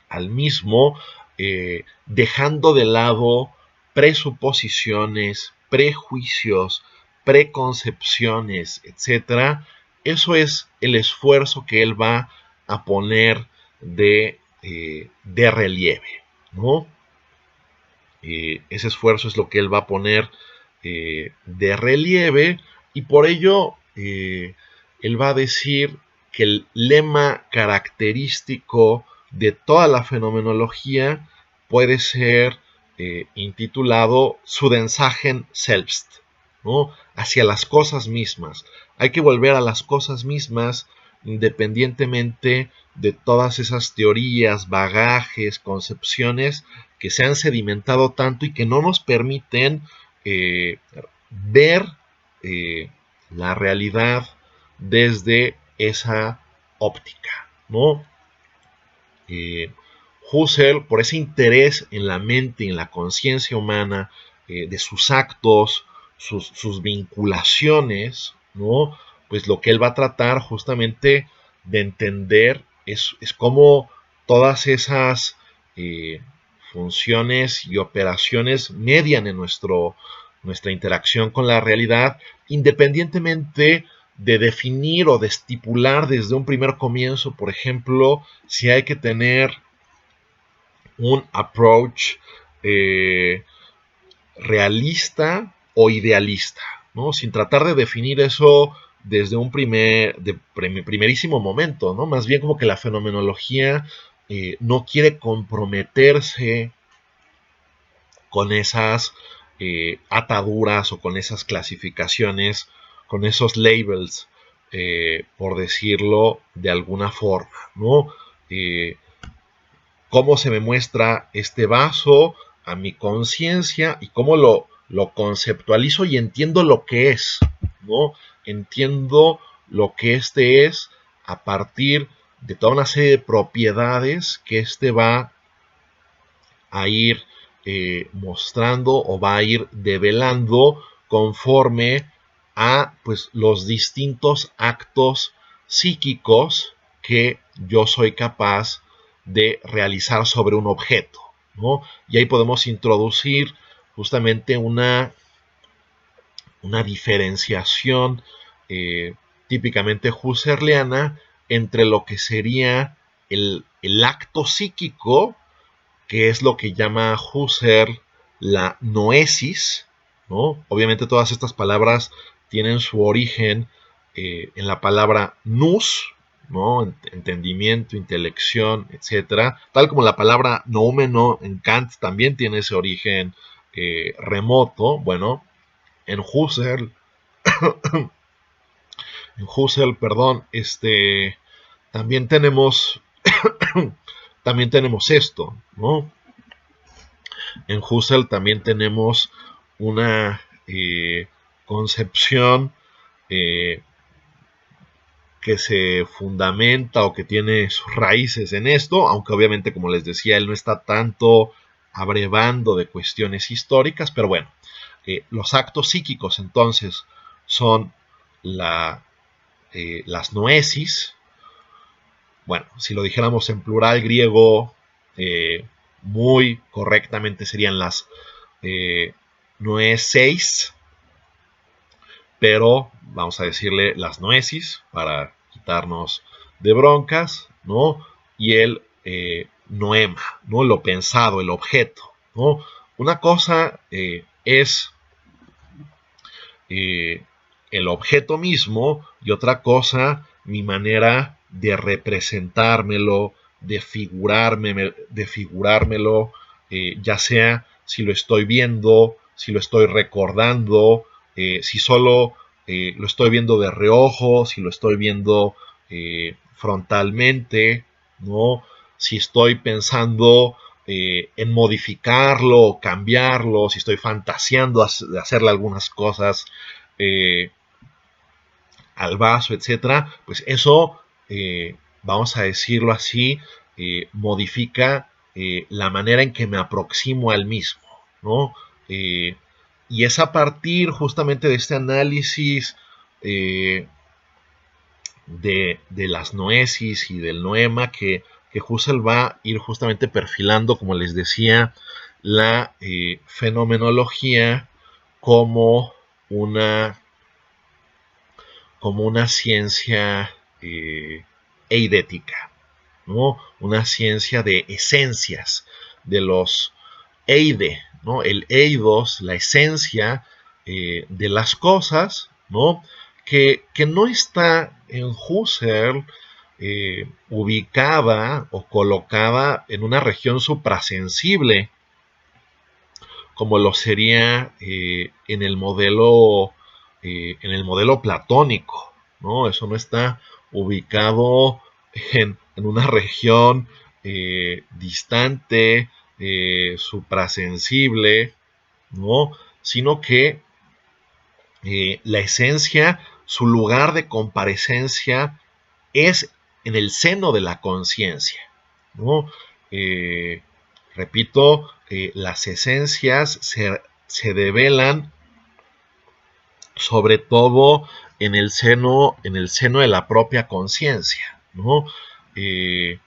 Speaker 1: al mismo, dejando de lado presuposiciones, prejuicios, preconcepciones, etcétera. Eso es el esfuerzo que él va a poner de relieve, ¿no? Ese esfuerzo es lo que él va a poner de relieve y por ello él va a decir que el lema característico de toda la fenomenología puede ser intitulado Zudensachen selbst, ¿no? Hacia las cosas mismas. Hay que volver a las cosas mismas independientemente de todas esas teorías, bagajes, concepciones que se han sedimentado tanto y que no nos permiten ver la realidad desde esa óptica, ¿no? Husserl, por ese interés en la mente, en la conciencia humana, de sus actos, sus vinculaciones, ¿no? Pues lo que él va a tratar justamente de entender es cómo todas esas funciones y operaciones median en nuestra interacción con la realidad, independientemente de definir o de estipular desde un primer comienzo, por ejemplo, si hay que tener un approach realista o idealista, ¿no? Sin tratar de definir eso desde un primerísimo momento, ¿no? Más bien como que la fenomenología no quiere comprometerse con esas ataduras o con esas clasificaciones, con esos labels, por decirlo de alguna forma, ¿no? Cómo se me muestra este vaso a mi conciencia y cómo lo conceptualizo y entiendo lo que es, ¿no? Entiendo lo que este es a partir de toda una serie de propiedades que este va a ir mostrando o va a ir develando conforme a pues, los distintos actos psíquicos que yo soy capaz de realizar sobre un objeto, ¿no? Y ahí podemos introducir justamente una diferenciación típicamente husserliana entre lo que sería el acto psíquico, que es lo que llama Husserl la noesis, ¿no? Obviamente todas estas palabras tienen su origen en la palabra nous, ¿no? Entendimiento, intelección, etcétera. Tal como la palabra noumeno en Kant también tiene ese origen remoto. Bueno, en Husserl, perdón, también tenemos, también tenemos esto, ¿no? En Husserl también tenemos una concepción eh, que se fundamenta o que tiene sus raíces en esto, aunque obviamente, como les decía, él no está tanto abrevando de cuestiones históricas, pero bueno, los actos psíquicos entonces son las noesis. Bueno, si lo dijéramos en plural griego, muy correctamente serían las noeseis, pero vamos a decirle las noesis para quitarnos de broncas, ¿no? Y el noema, ¿no? Lo pensado, el objeto, ¿no? Una cosa es el objeto mismo y otra cosa mi manera de representármelo, de figurármelo, ya sea si lo estoy viendo, si lo estoy recordando, si solo lo estoy viendo de reojo, si lo estoy viendo frontalmente, ¿no? Si estoy pensando en modificarlo o cambiarlo, si estoy fantaseando de hacerle algunas cosas eh, al vaso, etcétera, pues eso, vamos a decirlo así, modifica la manera en que me aproximo al mismo, ¿no? Y es a partir justamente de este análisis de las noesis y del noema que Husserl va a ir justamente perfilando, como les decía, la fenomenología como una, como una ciencia eidética, ¿no? Una ciencia de esencias, de los eide, ¿no? El eidos, la esencia de las cosas, ¿no? Que no está en Husserl ubicada o colocada en una región suprasensible, como lo sería en el modelo platónico, ¿no? Eso no está ubicado en una región distante, suprasensible, ¿no? Sino que la esencia, su lugar de comparecencia es en el seno de la conciencia, ¿no? Eh, Repito, las esencias se develan sobre todo en el seno de la propia conciencia, ¿no? Eh,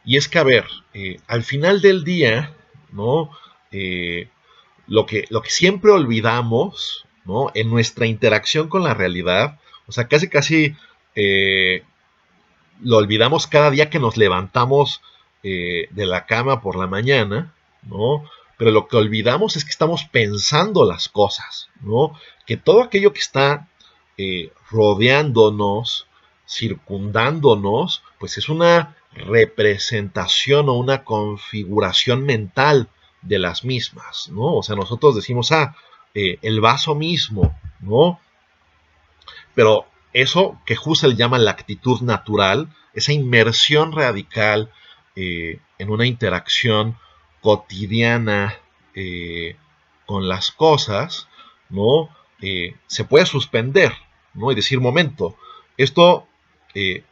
Speaker 1: y es que, a ver, al final del día, ¿no? Eh, lo que siempre olvidamos, ¿no? En nuestra interacción con la realidad, o sea, casi eh, lo olvidamos cada día que nos levantamos de la cama por la mañana, ¿no? Pero lo que olvidamos es que estamos pensando las cosas, ¿no? Que todo aquello que está rodeándonos, circundándonos, pues es una representación o una configuración mental de las mismas, ¿no? O sea, nosotros decimos, el vaso mismo, ¿no? Pero eso que Husserl llama la actitud natural, esa inmersión radical en una interacción cotidiana con las cosas, ¿no? Se puede suspender, ¿no? Y decir, momento, esto, eh,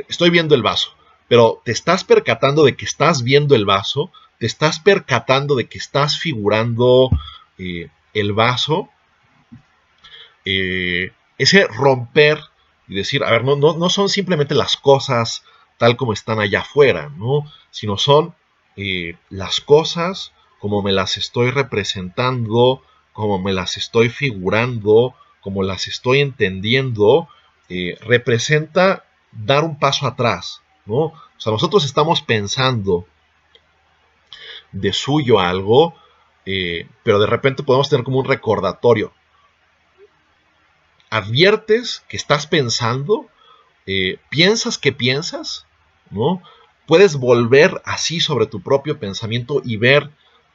Speaker 1: estoy viendo el vaso, pero te estás percatando de que estás viendo el vaso, te estás percatando de que estás figurando el vaso, ese romper y decir, a ver, no son simplemente las cosas tal como están allá afuera, ¿no? Sino son las cosas como me las estoy representando, como me las estoy figurando, como las estoy entendiendo, representa dar un paso atrás, ¿no? O sea, nosotros estamos pensando de suyo algo, pero de repente podemos tener como un recordatorio. Adviertes que estás pensando, piensas que piensas, ¿no? Puedes volver así sobre tu propio pensamiento y ver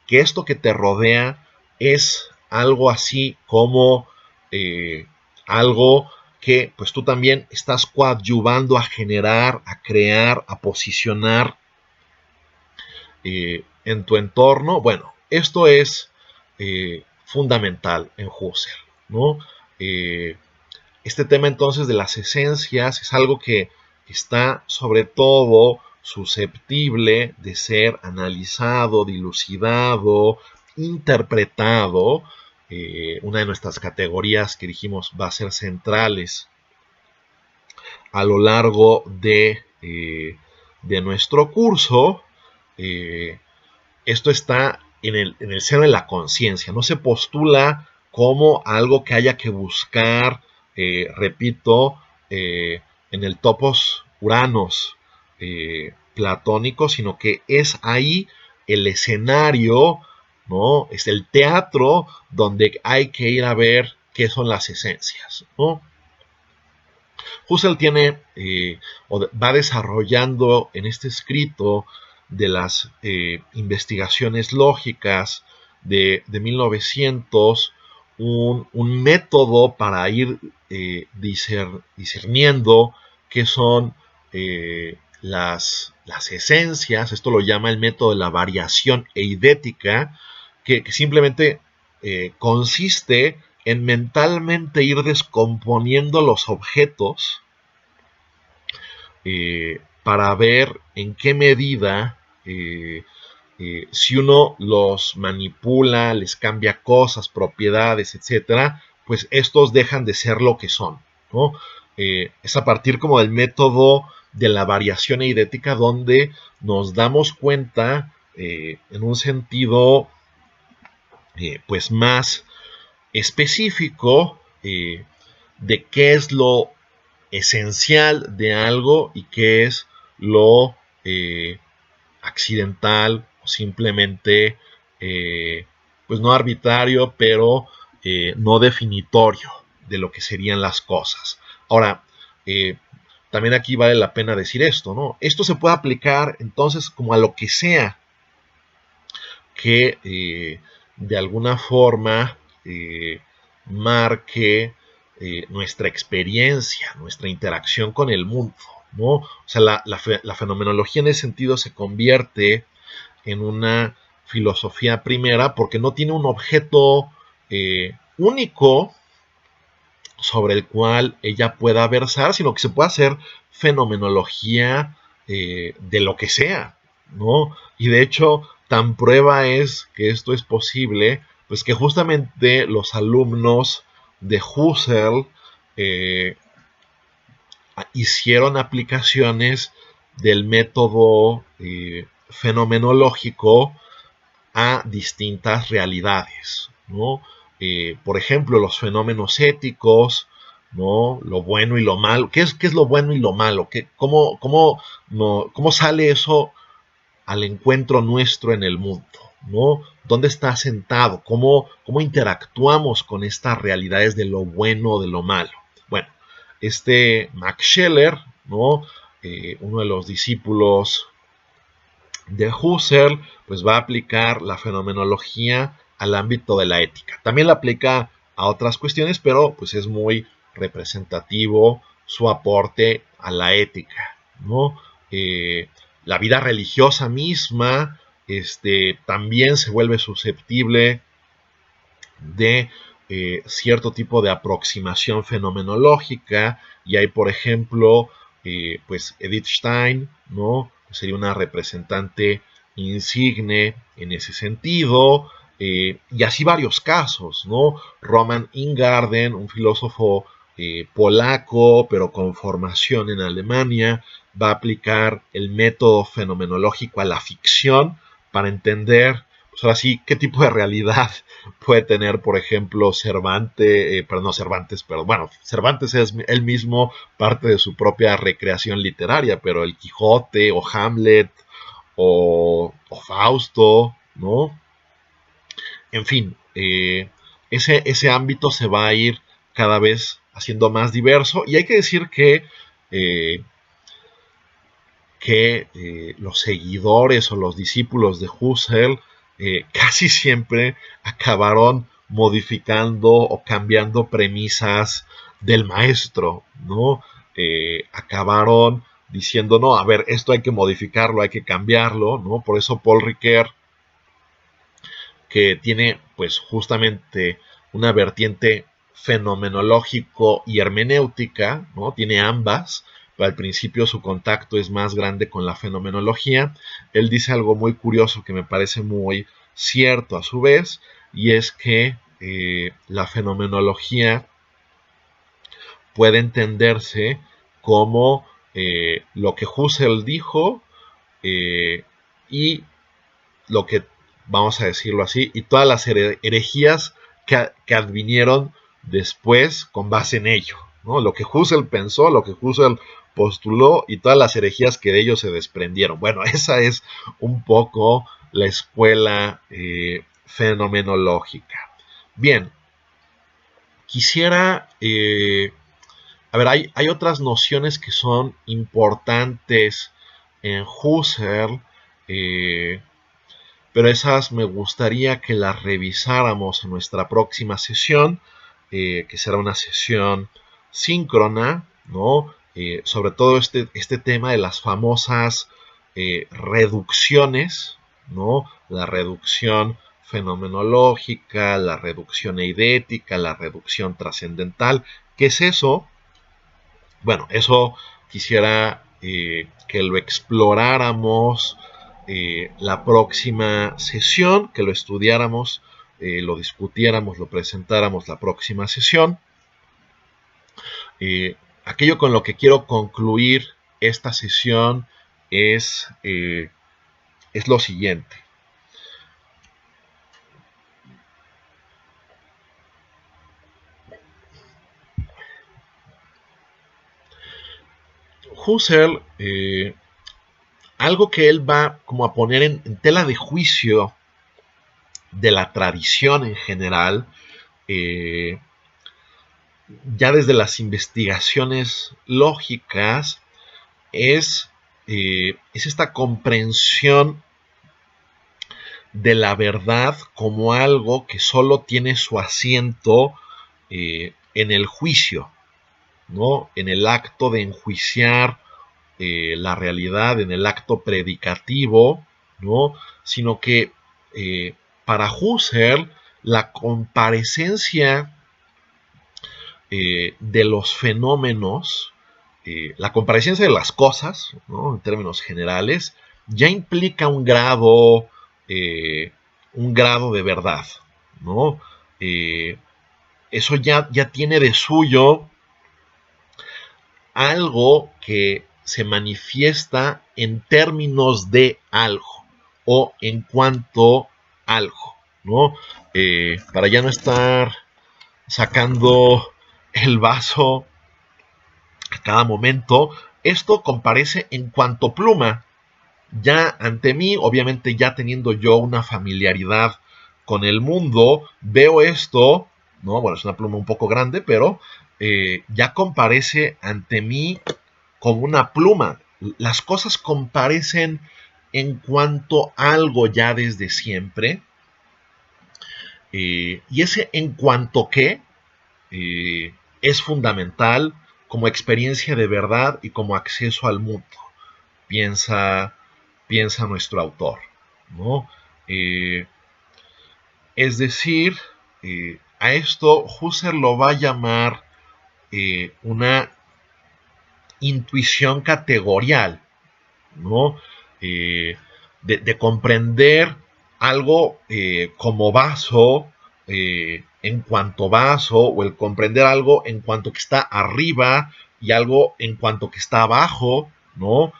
Speaker 1: que esto que te rodea es algo así como algo que pues tú también estás coadyuvando a generar, a crear, a posicionar en tu entorno. Bueno, esto es fundamental en Husserl, ¿no? Este tema entonces de las esencias es algo que está sobre todo susceptible de ser analizado, dilucidado, interpretado. Una de nuestras categorías que dijimos va a ser centrales a lo largo de nuestro curso. Eh, Esto está en el seno de la conciencia, no se postula como algo que haya que buscar, repito, en el topos uranos platónico, sino que es ahí el escenario, ¿no? Es el teatro donde hay que ir a ver qué son las esencias, ¿no? Husserl tiene o va desarrollando en este escrito de las investigaciones lógicas de 1900 un método para ir discerniendo qué son las esencias. Esto lo llama el método de la variación eidética, que simplemente consiste en mentalmente ir descomponiendo los objetos para ver en qué medida, si uno los manipula, les cambia cosas, propiedades, etcétera, pues estos dejan de ser lo que son, ¿no? Es a partir como del método de la variación eidética donde nos damos cuenta en un sentido pues más específico de qué es lo esencial de algo y qué es lo accidental o simplemente pues no arbitrario, pero no definitorio de lo que serían las cosas. Ahora, también aquí vale la pena decir esto, ¿no? Esto se puede aplicar entonces como a lo que sea que de alguna forma marque nuestra experiencia, nuestra interacción con el mundo. ¿no? O sea, la fenomenología en ese sentido se convierte en una filosofía primera porque no tiene un objeto único sobre el cual ella pueda versar, sino que se puede hacer fenomenología de lo que sea, ¿no? Y de hecho, tan prueba es que esto es posible, pues que justamente los alumnos de Husserl eh, hicieron aplicaciones del método fenomenológico a distintas realidades, ¿no? Por ejemplo, los fenómenos éticos, ¿no? Lo bueno y lo malo. Qué es lo bueno y lo malo? ¿Cómo sale eso al encuentro nuestro en el mundo? ¿No? ¿Dónde está sentado? ¿Cómo interactuamos con estas realidades de lo bueno o de lo malo? Bueno, Max Scheler, ¿no? Uno de los discípulos de Husserl, pues va a aplicar la fenomenología al ámbito de la ética. También la aplica a otras cuestiones, pero pues es muy representativo su aporte a la ética, ¿no? La vida religiosa misma también se vuelve susceptible de cierto tipo de aproximación fenomenológica y hay, por ejemplo, pues Edith Stein, ¿no? Sería una representante insigne en ese sentido, y así varios casos, ¿no? Roman Ingarden, un filósofo polaco, pero con formación en Alemania, va a aplicar el método fenomenológico a la ficción para entender, pues ahora sí, qué tipo de realidad puede tener, por ejemplo, Cervantes es él mismo parte de su propia recreación literaria, pero el Quijote o Hamlet o Fausto, ¿no? En fin, ese ámbito se va a ir cada vez haciendo más diverso y hay que decir eh, que los seguidores o los discípulos de Husserl casi siempre acabaron modificando o cambiando premisas del maestro, ¿no? Acabaron diciendo, no, a ver, esto hay que modificarlo, hay que cambiarlo, ¿no? Por eso Paul Ricoeur, que tiene pues justamente una vertiente fenomenológico y hermenéutica, ¿no? Tiene ambas, pero al principio su contacto es más grande con la fenomenología. Él dice algo muy curioso que me parece muy cierto a su vez, y es que la fenomenología puede entenderse como lo que Husserl dijo eh, y lo que, vamos a decirlo así, y todas las herejías que advinieron después con base en ello, ¿no? Lo que Husserl pensó, lo que Husserl postuló y todas las herejías que de ellos se desprendieron. Bueno, esa es un poco la escuela fenomenológica. Bien, quisiera, a ver, hay otras nociones que son importantes en Husserl, pero esas me gustaría que las revisáramos en nuestra próxima sesión, que será una sesión síncrona, ¿no? Sobre todo este tema de las famosas reducciones, ¿no? La reducción fenomenológica, la reducción eidética, la reducción trascendental. ¿Qué es eso? Bueno, eso quisiera que lo exploráramos la próxima sesión, que lo estudiáramos, lo discutiéramos, lo presentáramos la próxima sesión. Aquello con lo que quiero concluir esta sesión es lo siguiente. Husserl, algo que él va como a poner en tela de juicio de la tradición en general, ya desde las investigaciones lógicas, es esta comprensión de la verdad como algo que solo tiene su asiento en el juicio, ¿no? En el acto de enjuiciar la realidad en el acto predicativo, ¿no? Sino que para Husserl la comparecencia de los fenómenos, la comparecencia de las cosas, ¿no? En términos generales, ya implica un grado de verdad, ¿no? Eso ya tiene de suyo algo que se manifiesta en términos de algo o en cuanto algo, ¿no? Para ya no estar sacando el vaso a cada momento, esto comparece en cuanto pluma. Ya ante mí, obviamente ya teniendo yo una familiaridad con el mundo, veo esto, ¿no? Bueno, es una pluma un poco grande, pero ya comparece ante mí como una pluma. Las cosas comparecen en cuanto algo ya desde siempre. Y ese en cuanto que es fundamental como experiencia de verdad y como acceso al mundo, piensa, piensa nuestro autor, ¿no? Eh, es decir, a esto Husserl lo va a llamar una intuición categorial, ¿no? De comprender algo como vaso, en cuanto vaso, o el comprender algo en cuanto que está arriba y algo en cuanto que está abajo, ¿no?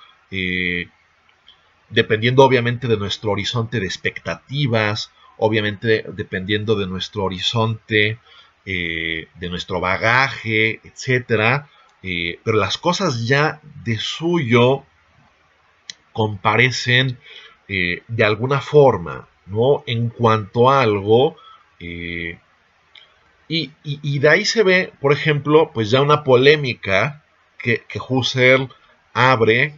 Speaker 1: Dependiendo obviamente de nuestro horizonte de expectativas, obviamente dependiendo de nuestro horizonte, de nuestro bagaje, etcétera. Pero las cosas ya de suyo comparecen de alguna forma, ¿no? En cuanto a algo. Y de ahí se ve, por ejemplo, pues ya una polémica que Husserl abre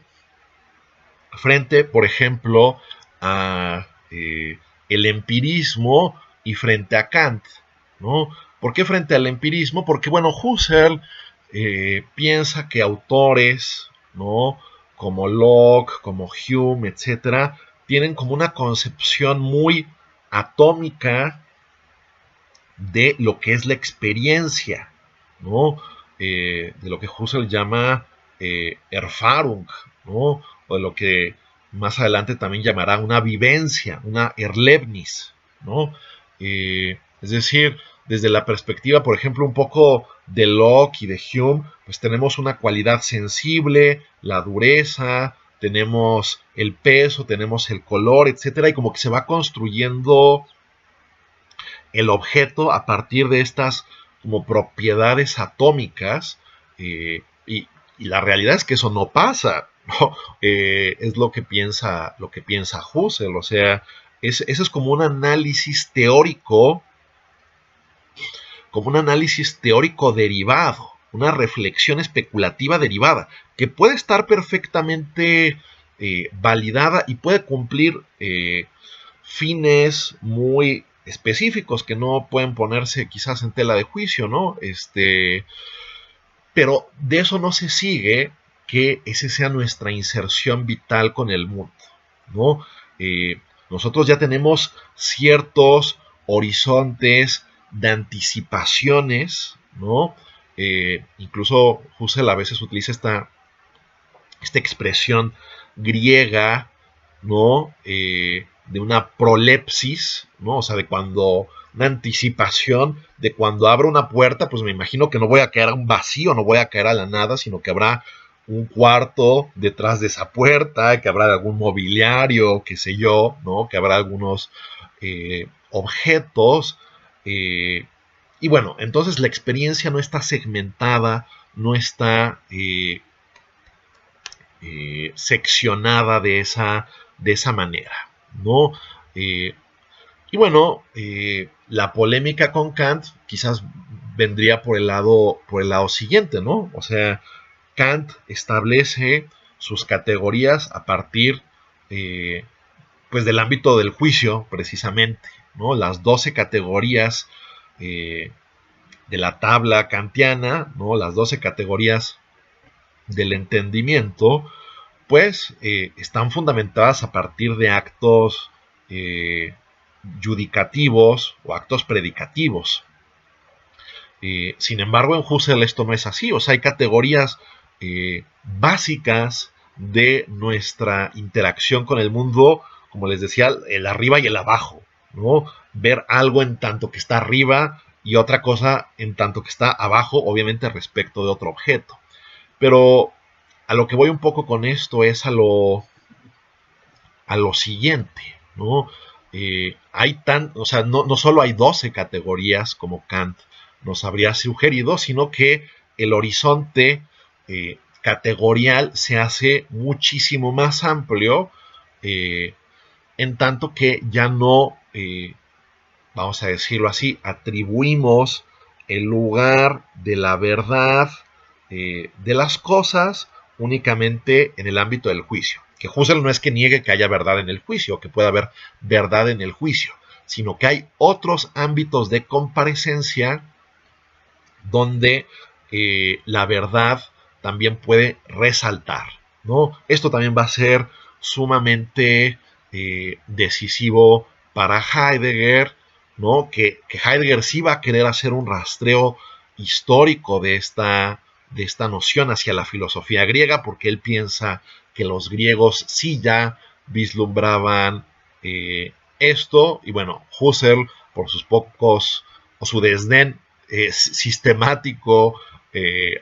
Speaker 1: frente, por ejemplo, a el empirismo y frente a Kant, ¿no? ¿Por qué frente al empirismo? Porque, bueno, Husserl piensa que autores, ¿no? Como Locke, como Hume, etcétera, tienen como una concepción muy atómica de lo que es la experiencia, ¿no? De lo que Husserl llama Erfahrung, ¿no? O de lo que más adelante también llamará una vivencia, una Erlebnis, ¿no? Es decir, desde la perspectiva, por ejemplo, un poco de Locke y de Hume, pues tenemos una cualidad sensible, la dureza, tenemos el peso, tenemos el color, etcétera, y como que se va construyendo el objeto a partir de estas como propiedades atómicas, y la realidad es que eso no pasa, ¿no? Es lo que piensa Husserl, o sea, ese es como un análisis teórico derivado, una reflexión especulativa derivada, que puede estar perfectamente validada y puede cumplir fines muy específicos que no pueden ponerse quizás en tela de juicio, ¿no? Pero de eso no se sigue que esa sea nuestra inserción vital con el mundo, ¿no? Nosotros ya tenemos ciertos horizontes de anticipaciones, ¿no? Incluso Husserl a veces utiliza esta expresión griega, ¿no? De una prolepsis, ¿no? O sea, de cuando, una anticipación de cuando abro una puerta, pues me imagino que no voy a caer a un vacío, no voy a caer a la nada, sino que habrá un cuarto detrás de esa puerta, que habrá algún mobiliario, qué sé yo, ¿no? Que habrá algunos objetos. Y bueno, entonces la experiencia no está segmentada, no está seccionada de esa manera, ¿no? Y bueno, la polémica con Kant quizás vendría por el lado siguiente, ¿no? O sea, Kant establece sus categorías a partir pues del ámbito del juicio, precisamente, ¿no? Las 12 categorías de la tabla kantiana, ¿no? Las 12 categorías del entendimiento, pues están fundamentadas a partir de actos judicativos o actos predicativos. Sin embargo, en Husserl esto no es así. O sea, hay categorías básicas de nuestra interacción con el mundo, como les decía, el arriba y el abajo, ¿no? Ver algo en tanto que está arriba y otra cosa en tanto que está abajo, obviamente respecto de otro objeto. Pero a lo que voy un poco con esto es a lo siguiente, ¿no? O sea, no solo hay 12 categorías como Kant nos habría sugerido, sino que el horizonte categorial se hace muchísimo más amplio, en tanto que ya no, vamos a decirlo así, atribuimos el lugar de la verdad de las cosas únicamente en el ámbito del juicio. Que Husserl no es que niegue que haya verdad en el juicio, que pueda haber verdad en el juicio, sino que hay otros ámbitos de comparecencia donde la verdad también puede resaltar, ¿no? Esto también va a ser sumamente decisivo para Heidegger, ¿no? Que Heidegger sí va a querer hacer un rastreo histórico de esta noción hacia la filosofía griega, porque él piensa que los griegos sí ya vislumbraban esto, y bueno, Husserl, por sus pocos, o su desdén sistemático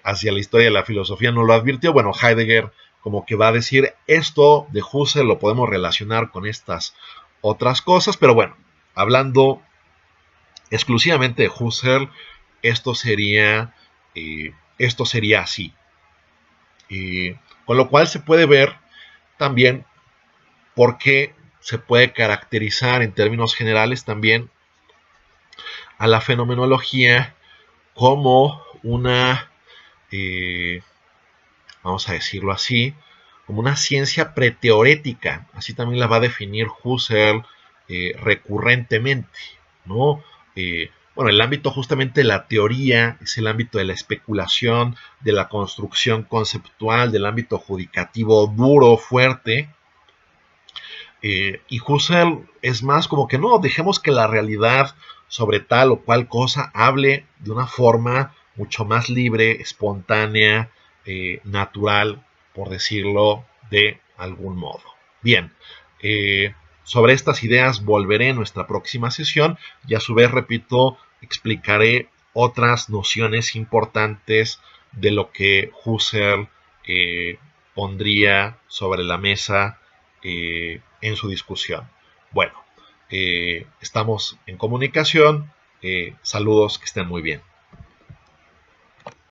Speaker 1: hacia la historia de la filosofía no lo advirtió. Bueno, Heidegger como que va a decir esto de Husserl lo podemos relacionar con estas otras cosas, pero bueno, hablando exclusivamente de Husserl, esto sería así. Con lo cual se puede ver también por qué se puede caracterizar en términos generales también a la fenomenología como una, vamos a decirlo así, como una ciencia preteorética. Así también la va a definir Husserl recurrentemente, ¿no? Bueno, el ámbito justamente de la teoría es el ámbito de la especulación, de la construcción conceptual, del ámbito judicativo duro, fuerte. Y Husserl es más como que no, dejemos que la realidad sobre tal o cual cosa hable de una forma mucho más libre, espontánea, natural, por decirlo de algún modo. Bien, sobre estas ideas volveré en nuestra próxima sesión y a su vez, repito, explicaré otras nociones importantes de lo que Husserl pondría sobre la mesa en su discusión. Bueno, estamos en comunicación. Saludos, que estén muy bien.